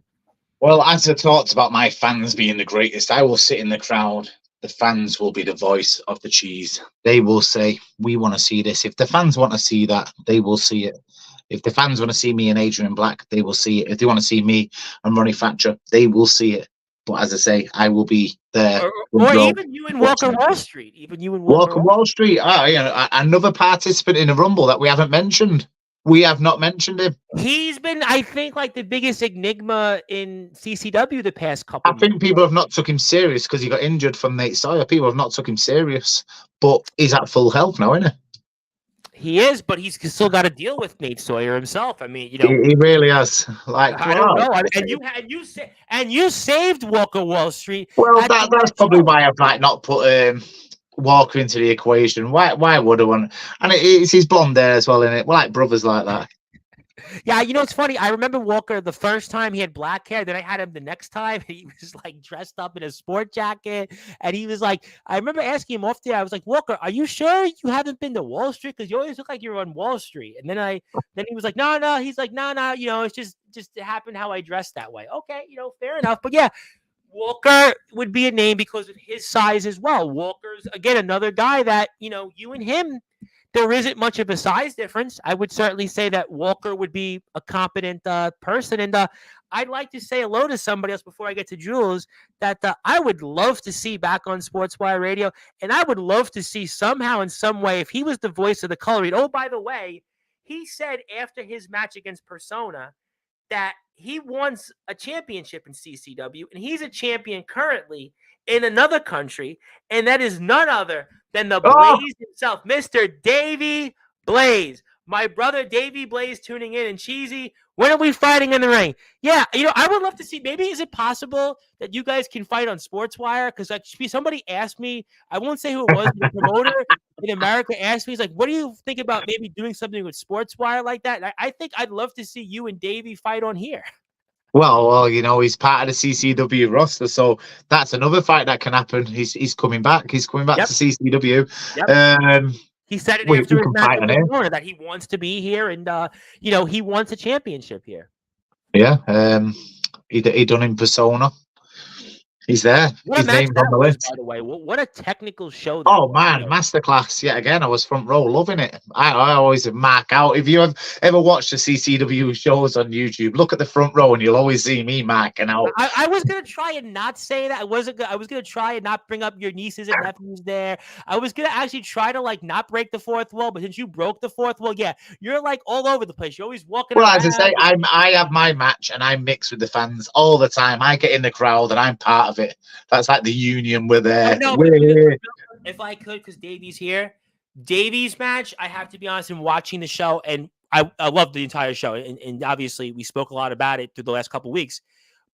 Well, as I talked about my fans being the greatest, I will sit in the crowd. The fans will be the voice of the cheese. They will say, we want to see this. If the fans want to see that, they will see it. If the fans want to see me and Adrian Black, they will see it. If they want to see me and Ronnie Thatcher, they will see it. But as I say, I will be there. Or even you and Walker Wall Street. Even you and Walker Wall Street. Another participant in a Rumble that we haven't mentioned. We have not mentioned him. He's been, I think, like the biggest enigma in CCW the past couple I think people have not took him serious because he got injured from Nate Sawyer. People have not took him serious. But he's at full health now, isn't he? He is, but he's still got to deal with Nate Sawyer himself. I mean, he really has. Like, I don't know. And you saved Walker Wall Street. Well, that's probably why I've not put Walker into the equation. Why would I want? And it's his blonde there as well, isn't it? We're like brothers like that. Yeah, it's funny. I remember Walker the first time he had black hair. Then I had him the next time. He was like dressed up in a sport jacket. And he was like, I remember asking him off there. I was like, Walker, are you sure you haven't been to Wall Street? Because you always look like you're on Wall Street. And then he was like, no. He's like, no. It's just it happened how I dressed that way. Okay, fair enough. But yeah, Walker would be a name because of his size as well. Walker's, again, another guy that, you and him, there isn't much of a size difference. I would certainly say that Walker would be a competent person. And I'd like to say hello to somebody else before I get to Jules that I would love to see back on Sportswire Radio. And I would love to see somehow in some way, if he was the voice of the color read. Oh, by the way, he said after his match against Persona that he wants a championship in CCW. And he's a champion currently in another country. And that is none other than the Blaze himself, Mr. Davey Blaze. My brother Davey Blaze tuning in, and Cheesy, when are we fighting in the ring? Yeah, I would love to see. Maybe is it possible that you guys can fight on Sportswire? Because like somebody asked me, I won't say who it was, the promoter in America asked me, he's like, "What do you think about maybe doing something with Sportswire like that?" And I think I'd love to see you and Davey fight on here. Well, he's part of the CCW roster, so that's another fight that can happen. He's coming back. He's coming back Yep. to CCW. Yep. He said it we after his can match fight with on him. Persona that he wants to be here, and he wants a championship here. Yeah. He done in Persona. He's there. What His a match name's that on the was, list. by the way. What a technical show that Oh was. man, masterclass yet again. I was front row, loving it. I always mark out. If you have ever watched the CCW shows on YouTube, look at the front row, and you'll always see me marking out. I was gonna try and not say that. I was gonna try and not bring up your nieces and nephews there. I was gonna actually try to like not break the fourth wall, but since you broke the fourth wall, yeah, you're like all over the place. You're always walking Well, around. as I say, I have my match, and I mix with the fans all the time. I get in the crowd, and I'm part of it. That's like the union. We're there. No, if I could, because Davey's here. Davey's match, I have to be honest, in watching the show, and I loved the entire show, and obviously we spoke a lot about it through the last couple of weeks.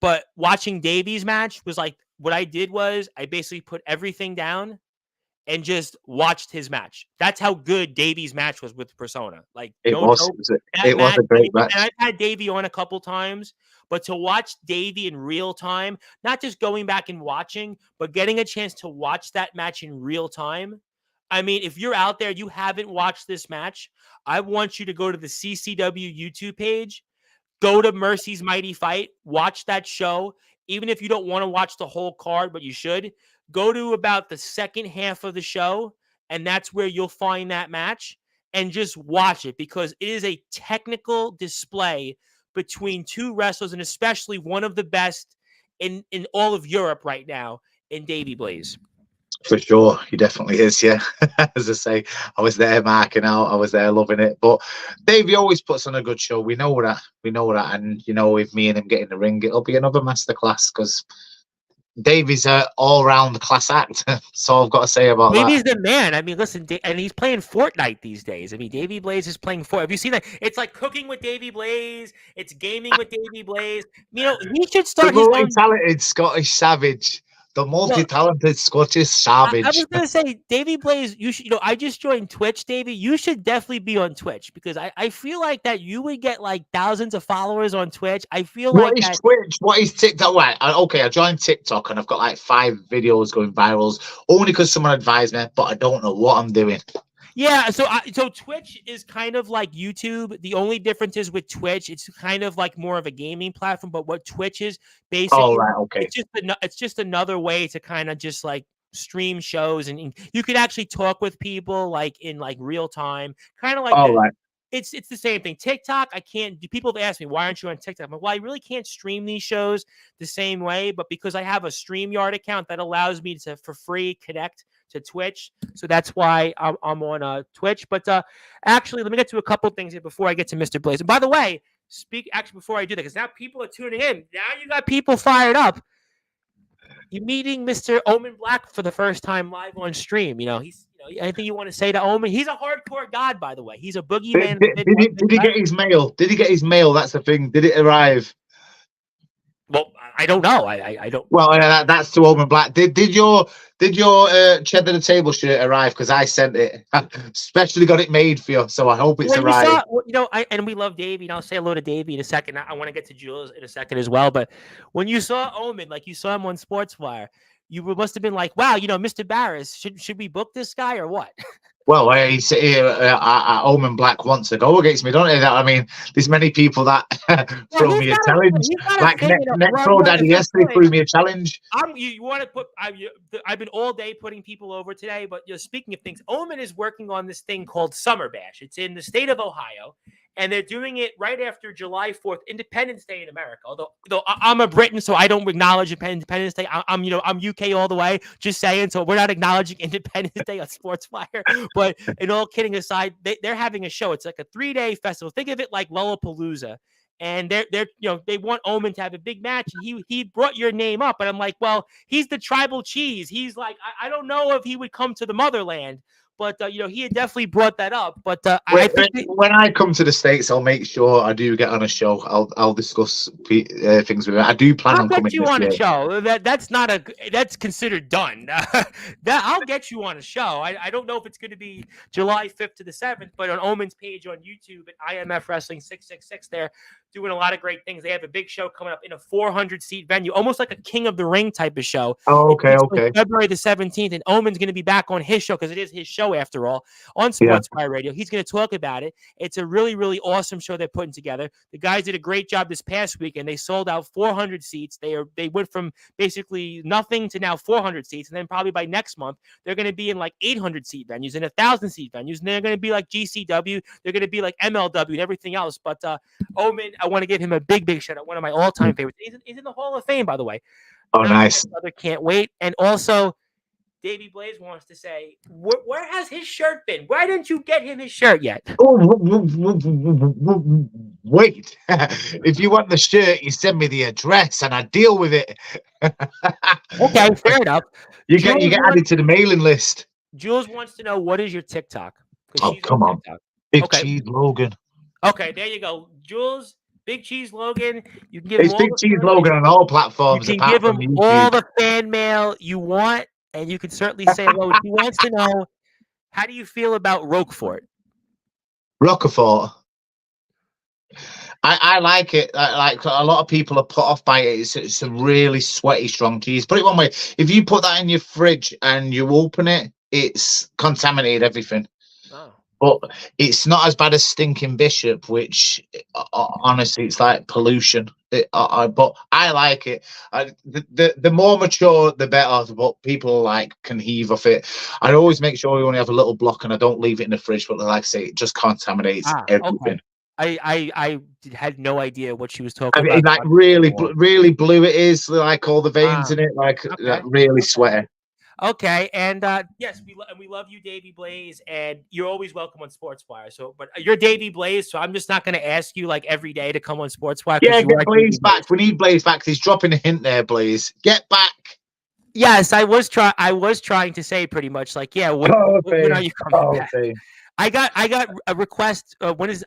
But watching Davey's match was like, what I did was I basically put everything down and just watched his match. That's how good Davey's match was with Persona. Like it was a great match. And I've had Davey on a couple times, but to watch Davey in real time, not just going back and watching, but getting a chance to watch that match in real time. I mean, if you're out there, you haven't watched this match, I want you to go to the CCW YouTube page, go to Mercy's Mighty Fight, watch that show. Even if you don't want to watch the whole card, but you should, go to about the second half of the show, and that's where you'll find that match, and just watch it, because it is a technical display between two wrestlers, and especially one of the best in all of Europe right now in Davey Blaze. For sure, he definitely is. Yeah, as I say, I was there marking out. I was there loving it. But Davey always puts on a good show. We know that. And if me and him get in the ring, it'll be another masterclass, because Davey's an all-round class act. That's all I've got to say about that. Davey's the man. I mean, listen, and he's playing Fortnite these days. I mean, Davey Blaze is playing Fortnite. Have you seen that? It's like cooking with Davey Blaze. It's gaming with Davey Blaze. He should start his own talented Scottish savage. The multi-talented Scottish savage. I was going to say, Davey Blaze, you should, I just joined Twitch, Davey. You should definitely be on Twitch, because I feel like that you would get like thousands of followers on Twitch. I feel like Twitch? What is TikTok? Right. Okay, I joined TikTok and I've got like 5 videos going viral only because someone advised me, but I don't know what I'm doing. Yeah, so Twitch is kind of like YouTube. The only difference is with Twitch, it's kind of like more of a gaming platform. But what Twitch is basically, it's just another way to kind of just like stream shows, and you could actually talk with people like in like real time, kind of like that. Right. It's the same thing. TikTok, I can't. People have asked me, why aren't you on TikTok? I'm like, well, I really can't stream these shows the same way, but because I have a StreamYard account that allows me to for free connect to Twitch, so that's why I'm on Twitch. But actually, let me get to a couple things here before I get to Mr. Blaze. And by the way, before I do that, because now people are tuning in. Now you got people fired up. You're meeting Mr. Omen Black for the first time live on stream. He's. Anything you want to say to Omen? He's a hardcore god, by the way. He's a boogeyman. Did he get his mail? Did he get his mail? That's the thing. Did it arrive? Well, I don't know. I don't. Well, that's to Omen Black. Did your Cheddar the Table shirt arrive? Because I sent it. Especially got it made for you, so I hope it's arrived. And we love Davey. I'll say hello to Davey in a second. I want to get to Jules in a second as well. But when you saw Omen, like you saw him on Sportswire, you must have been like, wow, Mr. Barris, should we book this guy or what? Well, he's Omen Black wants to go against me, don't they? I mean, there's many people that throw me a challenge. Like Necro Daddy yesterday threw me a challenge. You want to put? I've been all day putting people over today. But speaking of things, Omen is working on this thing called Summer Bash. It's in the state of Ohio, and they're doing it right after July 4th, Independence Day in America. Although I'm a Briton, so I don't acknowledge Independence Day. I'm UK all the way. Just saying. So we're not acknowledging Independence Day on Sportswire. But in all kidding aside, they're having a show. It's like a 3-day festival. Think of it like Lollapalooza. And they want Omen to have a big match. And he brought your name up, and I'm like, well, he's the tribal cheese. He's like, I don't know if he would come to the motherland, but he had definitely brought that up. But I think when I come to the States, I'll make sure I do get on a show. I'll discuss things with you. I do plan I'll on get coming you this on year. a show. That's considered done. I'll get you on a show. I don't know if it's going to be July 5th to the 7th, but on Omen's page on YouTube at IMF Wrestling 666, they're doing a lot of great things. They have a big show coming up in a 400-seat venue, almost like a King of the Ring type of show. Oh, okay. February the 17th, and Omen's going to be back on his show because it is his show after all on Sportswire Radio. He's going to talk about it. It's a really, really awesome show they're putting together. The guys did a great job this past week, and they sold out 400 seats. They went from basically nothing to now 400 seats, and then probably by next month they're going to be in like 800-seat venues and 1,000-seat venues, and they're going to be like GCW. They're going to be like MLW and everything else. But Omen, I want to give him a big, big shout out. One of my all-time favorites. He's in the Hall of Fame, by the way. Oh, nice. Brother can't wait. And also, Davey Blaze wants to say, where has his shirt been? Why didn't you get him his shirt yet? Oh, wait. If you want the shirt, you send me the address and I deal with it. Okay, fair enough. You get added to the mailing list. Jules wants to know, what is your TikTok? Oh, come on. Big Cheese Logan. Okay, there you go. Jules, Big Cheese Logan. You can give it's Big Cheese Logan on all platforms. You can give him all the fan mail you want, and you can certainly say hello. He wants to know, how do you feel about Roquefort? Roquefort. I like it. Like a lot of people are put off by it. It's a really sweaty, strong cheese. Put it one way: if you put that in your fridge and you open it, it's contaminated everything. Oh. But it's not as bad as Stinking Bishop, which honestly, it's like pollution. But I like it. The more mature, the better. But people can heave off it. I always make sure we only have a little block, and I don't leave it in the fridge. But like I say, it just contaminates everything. Okay. I had no idea what she was talking about. Like really blue it is. Like all the veins in it, like really sweaty. Okay, and yes, we love you, Davey Blaze, and you're always welcome on Sportswire. So, but you're Davey Blaze, so I'm just not going to ask you like every day to come on Sportswire. Yeah, get Blaze back. We need Blaze back. He's dropping a hint there, Blaze. Get back. Yes, I was trying to say pretty much like, yeah. When are you coming back? I got a request. When is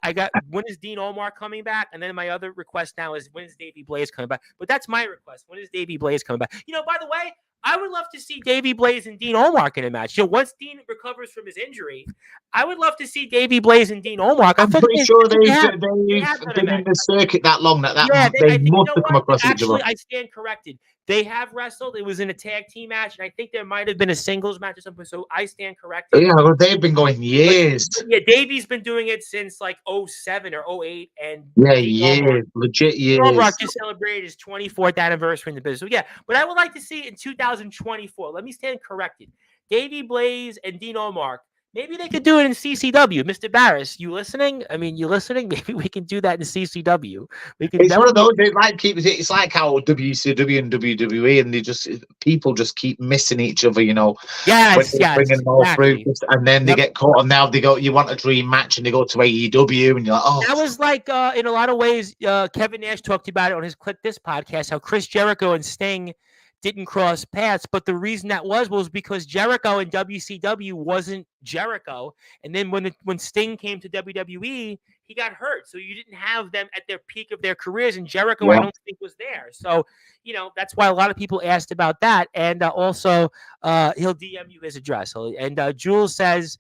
Dean Omar coming back? And then my other request now is, when is Davey Blaze coming back? But that's my request. When is Davey Blaze coming back? By the way, I would love to see Davey Blaze and Dean Omar in a match. Once Dean recovers from his injury, I would love to see Davey Blaze and Dean Omar. I'm pretty sure they've been in the circuit that long that they must have come across each other. Actually, I stand corrected. They have wrestled. It was in a tag team match, and I think there might have been a singles match or something. So I stand corrected. Yeah, well, they've been going years. But Davey's been doing it since like 2007 or 2008, and years, legit years. Omar just celebrated his 24th anniversary in the business. So yeah, but I would like to see in 2024. Let me stand corrected. Davey Blaze and Dean Omar. Maybe they could do it in CCW. Mr. Barris, you listening? I mean, you listening? Maybe we can do that in CCW. It's one of those. It's like how WCW and WWE, and people just keep missing each other. Yes, bringing them all through, and then they get caught. And now they go. You want a dream match, and they go to AEW, and you're like, oh. That was like in a lot of ways. Kevin Nash talked about it on his Click This podcast. How Chris Jericho and Sting didn't cross paths, but the reason that was because Jericho in WCW wasn't Jericho, and then when Sting came to WWE, he got hurt, so you didn't have them at their peak of their careers, and Jericho I don't think was there. So that's why a lot of people asked about that, and also he'll DM you his address. And Jules says,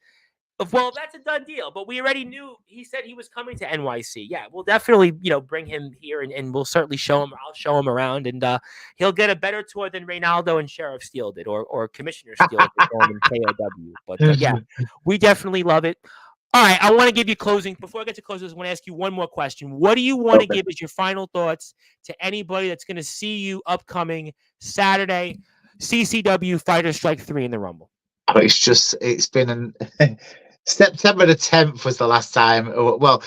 well, that's a done deal, but we already knew. He said he was coming to NYC. Yeah, we'll definitely, bring him here, and we'll certainly show him. I'll show him around, and he'll get a better tour than Reynaldo and Sheriff Steele did, or Commissioner Steele did in KOW. But yeah, we definitely love it. All right, I want to give you closing. Before I get to closing, I want to ask you one more question. What do you want to give as your final thoughts to anybody that's going to see you upcoming Saturday, CCW Fighter Strike 3 in the Rumble? It's been September the 10th was the last time. Well,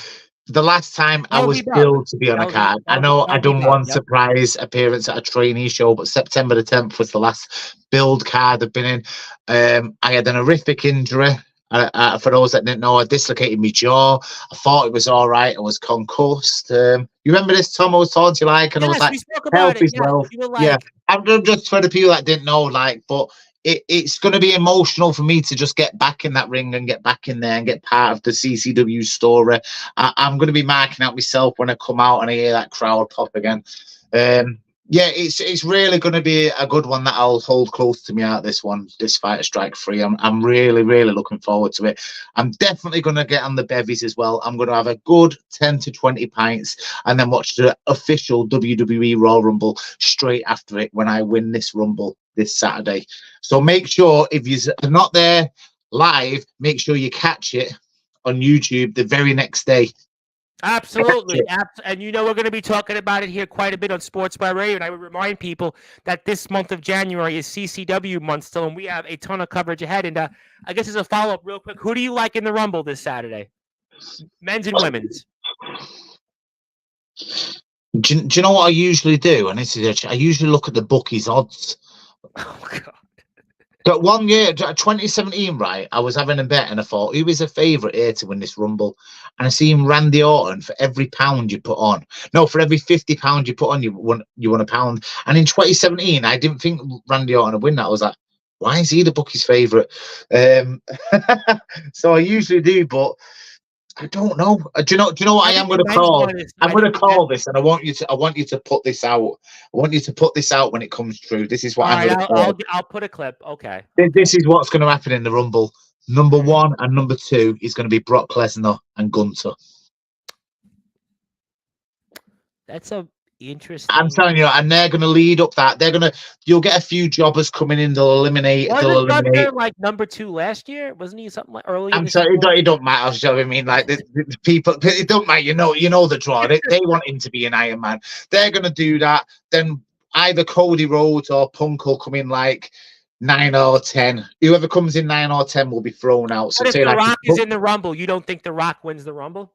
the last time I was billed to be on a card. I know I done one surprise appearance at a trainee show, but September the 10th was the last billed card I've been in. I had an horrific injury. For those that didn't know, I dislocated my jaw. I thought it was all right. I was concussed. You remember this, Tom? I was talking to you and I was like, health is wealth. Yeah, I'm just for the people that didn't know, but it's going to be emotional for me to just get back in that ring and get back in there and get part of the CCW story. I'm going to be marking out myself when I come out and I hear that crowd pop again. Yeah, it's really going to be a good one that I'll hold close to me out. This Fighter Strike 3. I'm really looking forward to it. I'm definitely going to get on the bevies as well. I'm going to have a good 10 to 20 pints and then watch the official WWE Royal Rumble straight after it when I win this Rumble this Saturday. So make sure if you're not there live, make sure you catch it on YouTube the very next day. Absolutely. And you know, we're going to be talking about it here quite a bit on Sportswire Radio. And I would remind people that this month of January is CCW month still, and we have a ton of coverage ahead. And I guess as a follow-up real quick, who do you like in the Rumble this Saturday? Men's and women's. Do you know what I usually do? And I usually look at the bookies odds. Oh, God. But one year, 2017, right, I was having a bet and I thought, who is a favourite here to win this Rumble? And I seen Randy Orton for every pound you put on. No, for every £50 you put on, you won a pound. And in 2017, I didn't think Randy Orton would win that. I was like, why is he the bookie's favourite? So I usually do, but I don't know. Do you know what I am going to call? I'm going to call this, and I want you to put this out. I want you to put this out when it comes true. This is what I'm going to call. I'll put a clip. Okay. This is what's going to happen in the Rumble. Number 1 and number 2 is going to be Brock Lesnar and Gunther. That's a interesting. I'm telling you, and they're going to lead up that. You'll get a few jobbers coming in. They'll eliminate. Wasn't Gunther like number 2 last year? Wasn't he something like early? I'm sorry, it don't matter. You know what I mean? Like the people, it don't matter. You know the draw. They want him to be an Iron Man. They're going to do that. Then either Cody Rhodes or Punk will come in like 9 or 10. Whoever comes in 9 or 10 will be thrown out. So if The Rock is in the Rumble, you don't think The Rock wins the Rumble?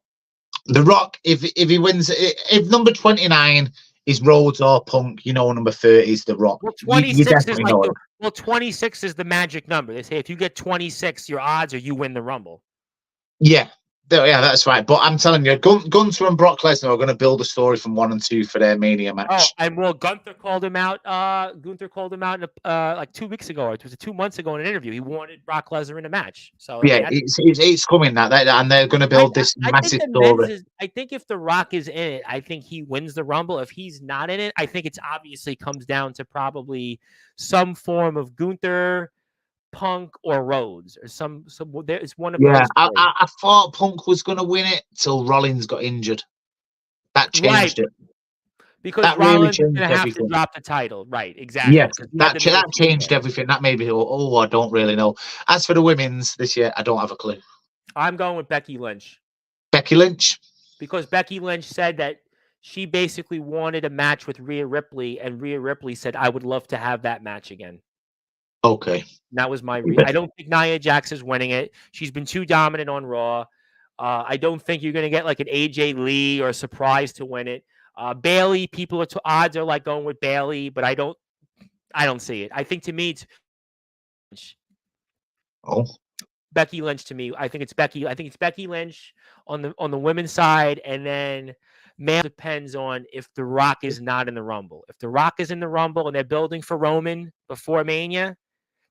The Rock, if he wins, if number 29 is Rhodes or Punk, number 30 is The Rock. Well, 26 is like 26 is the magic number. They say if you get 26, your odds are you win the Rumble. Yeah. Yeah, that's right. But I'm telling you, Gunther and Brock Lesnar are going to build a story from 1 and 2 for their Mania match. Oh, and Gunther called him out. Like 2 weeks ago, or was it 2 months ago in an interview. He wanted Brock Lesnar in a match. So yeah, it's coming and they're going to build this massive story. I think if The Rock is in it, I think he wins the Rumble. If he's not in it, I think it's obviously comes down to probably some form of Gunther, Punk, or Rhodes, or some. It's one of those. Yeah, I thought Punk was going to win it till Rollins got injured. That changed it. Because that Rollins really is going to have to drop the title. Right, exactly. Yes, that changed everything. That made me go, I don't really know. As for the women's this year, I don't have a clue. I'm going with Becky Lynch. Becky Lynch? Because Becky Lynch said that she basically wanted a match with Rhea Ripley, and Rhea Ripley said, I would love to have that match again. Okay. And that was my reason. I don't think Nia Jax is winning it. She's been too dominant on Raw. I don't think you're going to get like an AJ Lee or a surprise to win it. Bailey, people odds are like going with Bailey, but I don't see it. I think to me it's Becky Lynch to me. I think it's Becky Lynch on the women's side, and then man depends on if The Rock is not in the Rumble. If The Rock is in the Rumble and they're building for Roman before Mania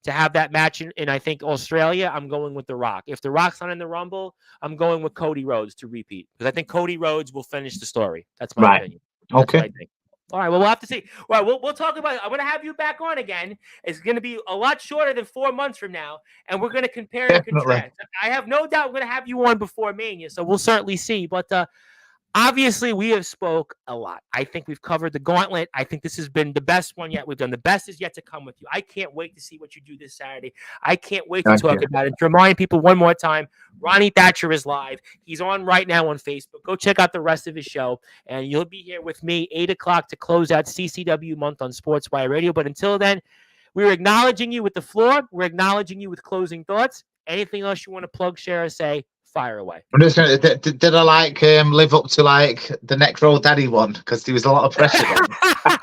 to have that match in I think Australia, I'm going with The Rock. If The Rock's not in the Rumble, I'm going with Cody Rhodes to repeat because I think Cody Rhodes will finish the story. That's my opinion. That's okay. What I think. All right. Well, we'll have to see. All right. We'll talk about it. I'm going to have you back on again. It's going to be a lot shorter than 4 months from now, and we're going to compare and contrast. I have no doubt we're going to have you on before Mania, so we'll certainly see. But obviously, we have spoke a lot. I think we've covered the gauntlet. I think this has been the best one yet. We've done the best is yet to come with you. I can't wait to see what you do this Saturday. I can't wait to talk about it. To remind people one more time, Ronnie Thatcher is live. He's on right now on Facebook. Go check out the rest of his show, and you'll be here with me 8 o'clock to close out CCW month on Sportswire Radio. But until then, we're acknowledging you with the floor. We're acknowledging you with closing thoughts. Anything else you want to plug, share, or say? Fire away. I'm just gonna, did I live up to the Necro Daddy one? Because there was a lot of pressure on.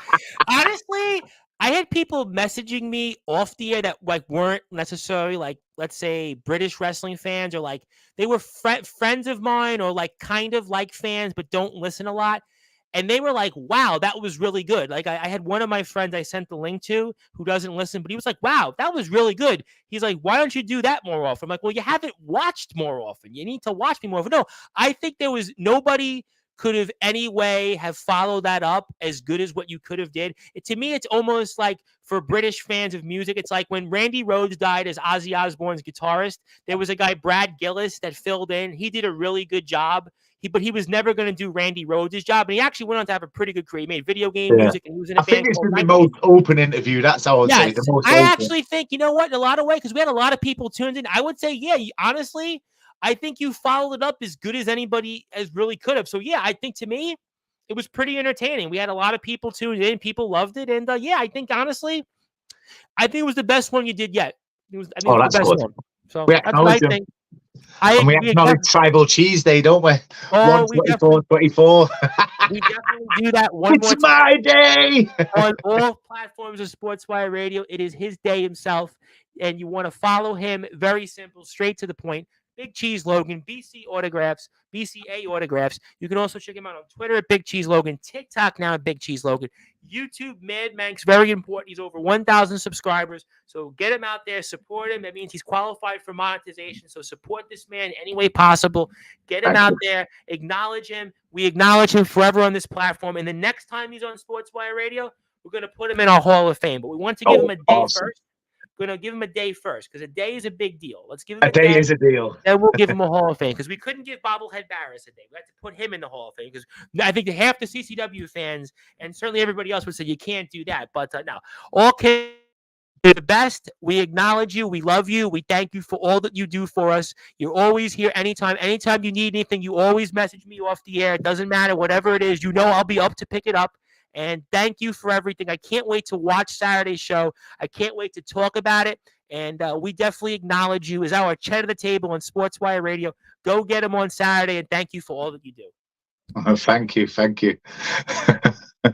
Honestly, I had people messaging me off the air that weren't necessarily let's say British wrestling fans, or they were friends of mine, or kind of fans but don't listen a lot. And they were like, wow, that was really good. Like I had one of my friends I sent the link to who doesn't listen, but he was like, wow, that was really good. He's like, why don't you do that more often? I'm like, well, you haven't watched more often. You need to watch me more often. No, I think there was nobody could have anyway have followed that up as good as what you could have did. To me, it's almost like for British fans of music, it's like when Randy Rhoads died as Ozzy Osbourne's guitarist, there was a guy, Brad Gillis, that filled in. He did a really good job. But he was never going to do Randy Rhoads' job. And he actually went on to have a pretty good career. He made video game music, and he was in a I think band it's called been the most open interview. That's how I would say. Yes, The most I open. actually think, you know what, in a lot of ways, because we had a lot of people tuned in, I would say, yeah, honestly, I think you followed it up as good as anybody as really could have. So, yeah, I think to me, it was pretty entertaining. We had a lot of people tuned in. People loved it. And, yeah, I think, honestly, I think it was the best one you did yet. I think it was the best one. So, that's what I think. And we acknowledge Tribal Cheese Day, don't we? Oh, 1/24/24. We definitely do that one more time. It's my day! On all platforms of Sportswire Radio, it is his day himself. And you want to follow him, very simple, straight to the point. Big Cheese Logan, BCA Autographs. You can also check him out on Twitter at Big Cheese Logan, TikTok now at Big Cheese Logan, YouTube, Mad Manx, very important. He's over 1,000 subscribers. So get him out there, support him. That means he's qualified for monetization. So support this man any way possible. Get him out there, acknowledge him. We acknowledge him forever on this platform. And the next time he's on Sportswire Radio, we're going to put him in our Hall of Fame. But we want to give him a day first. Going to give him a day first because a day is a big deal. Let's give him a day. Is a deal. Then we'll give him a Hall of Fame because we couldn't give Bobblehead Barris a day. We had to put him in the Hall of Fame because I think half the CCW fans and certainly everybody else would say you can't do that. But no, all kids are the best. We acknowledge you. We love you. We thank you for all that you do for us. You're always here anytime. Anytime you need anything, you always message me off the air. It doesn't matter. Whatever it is, I'll be up to pick it up. And thank you for everything. I can't wait to watch Saturday's show. I can't wait to talk about it. And we definitely acknowledge you as our chat of the table on Sportswire Radio. Go get him on Saturday, and thank you for all that you do. Oh, thank you.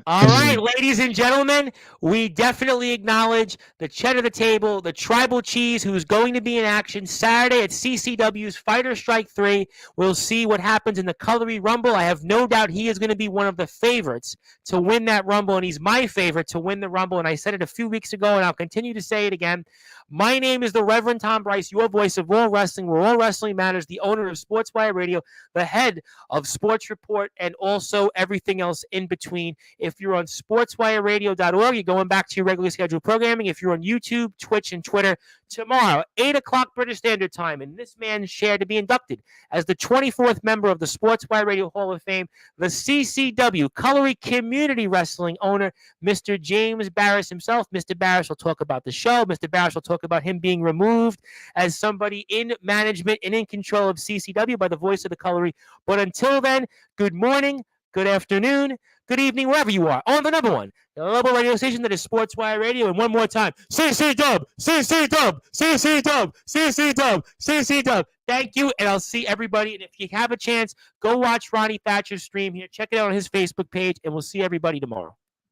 All right, ladies and gentlemen, we definitely acknowledge the chat of the table, the Tribal Cheese, who's going to be in action Saturday at CCW's Fighter Strike 3. We'll see what happens in the Colory Rumble. I have no doubt he is going to be one of the favorites to win that Rumble, and he's my favorite to win the Rumble. And I said it a few weeks ago, and I'll continue to say it again. My name is the Reverend Tom Bryce, your voice of all wrestling, where all wrestling matters, the owner of Sportswire Radio, the head of Sports Report, and also everything else in between. If you're on sportswireradio.org, you're going back to your regularly scheduled programming. If you're on YouTube, Twitch, and Twitter, tomorrow, 8 o'clock British Standard Time, and this man shared to be inducted as the 24th member of the Sportswire Radio Hall of Fame, the CCW Colory Community Wrestling owner, Mr. James Barris himself. Mr. Barris will talk about the show. Mr. Barris will talk about him being removed as somebody in management and in control of CCW by the voice of the Colory. But until then, good morning, good afternoon, good evening, wherever you are, on the number one, the local radio station that is Sportswire Radio. And one more time, CC-Dub, CC-Dub, CC-Dub, CC-Dub, CC-Dub. Thank you, and I'll see everybody. And if you have a chance, go watch Ronnie Thatcher's stream here. Check it out on his Facebook page, and we'll see everybody tomorrow.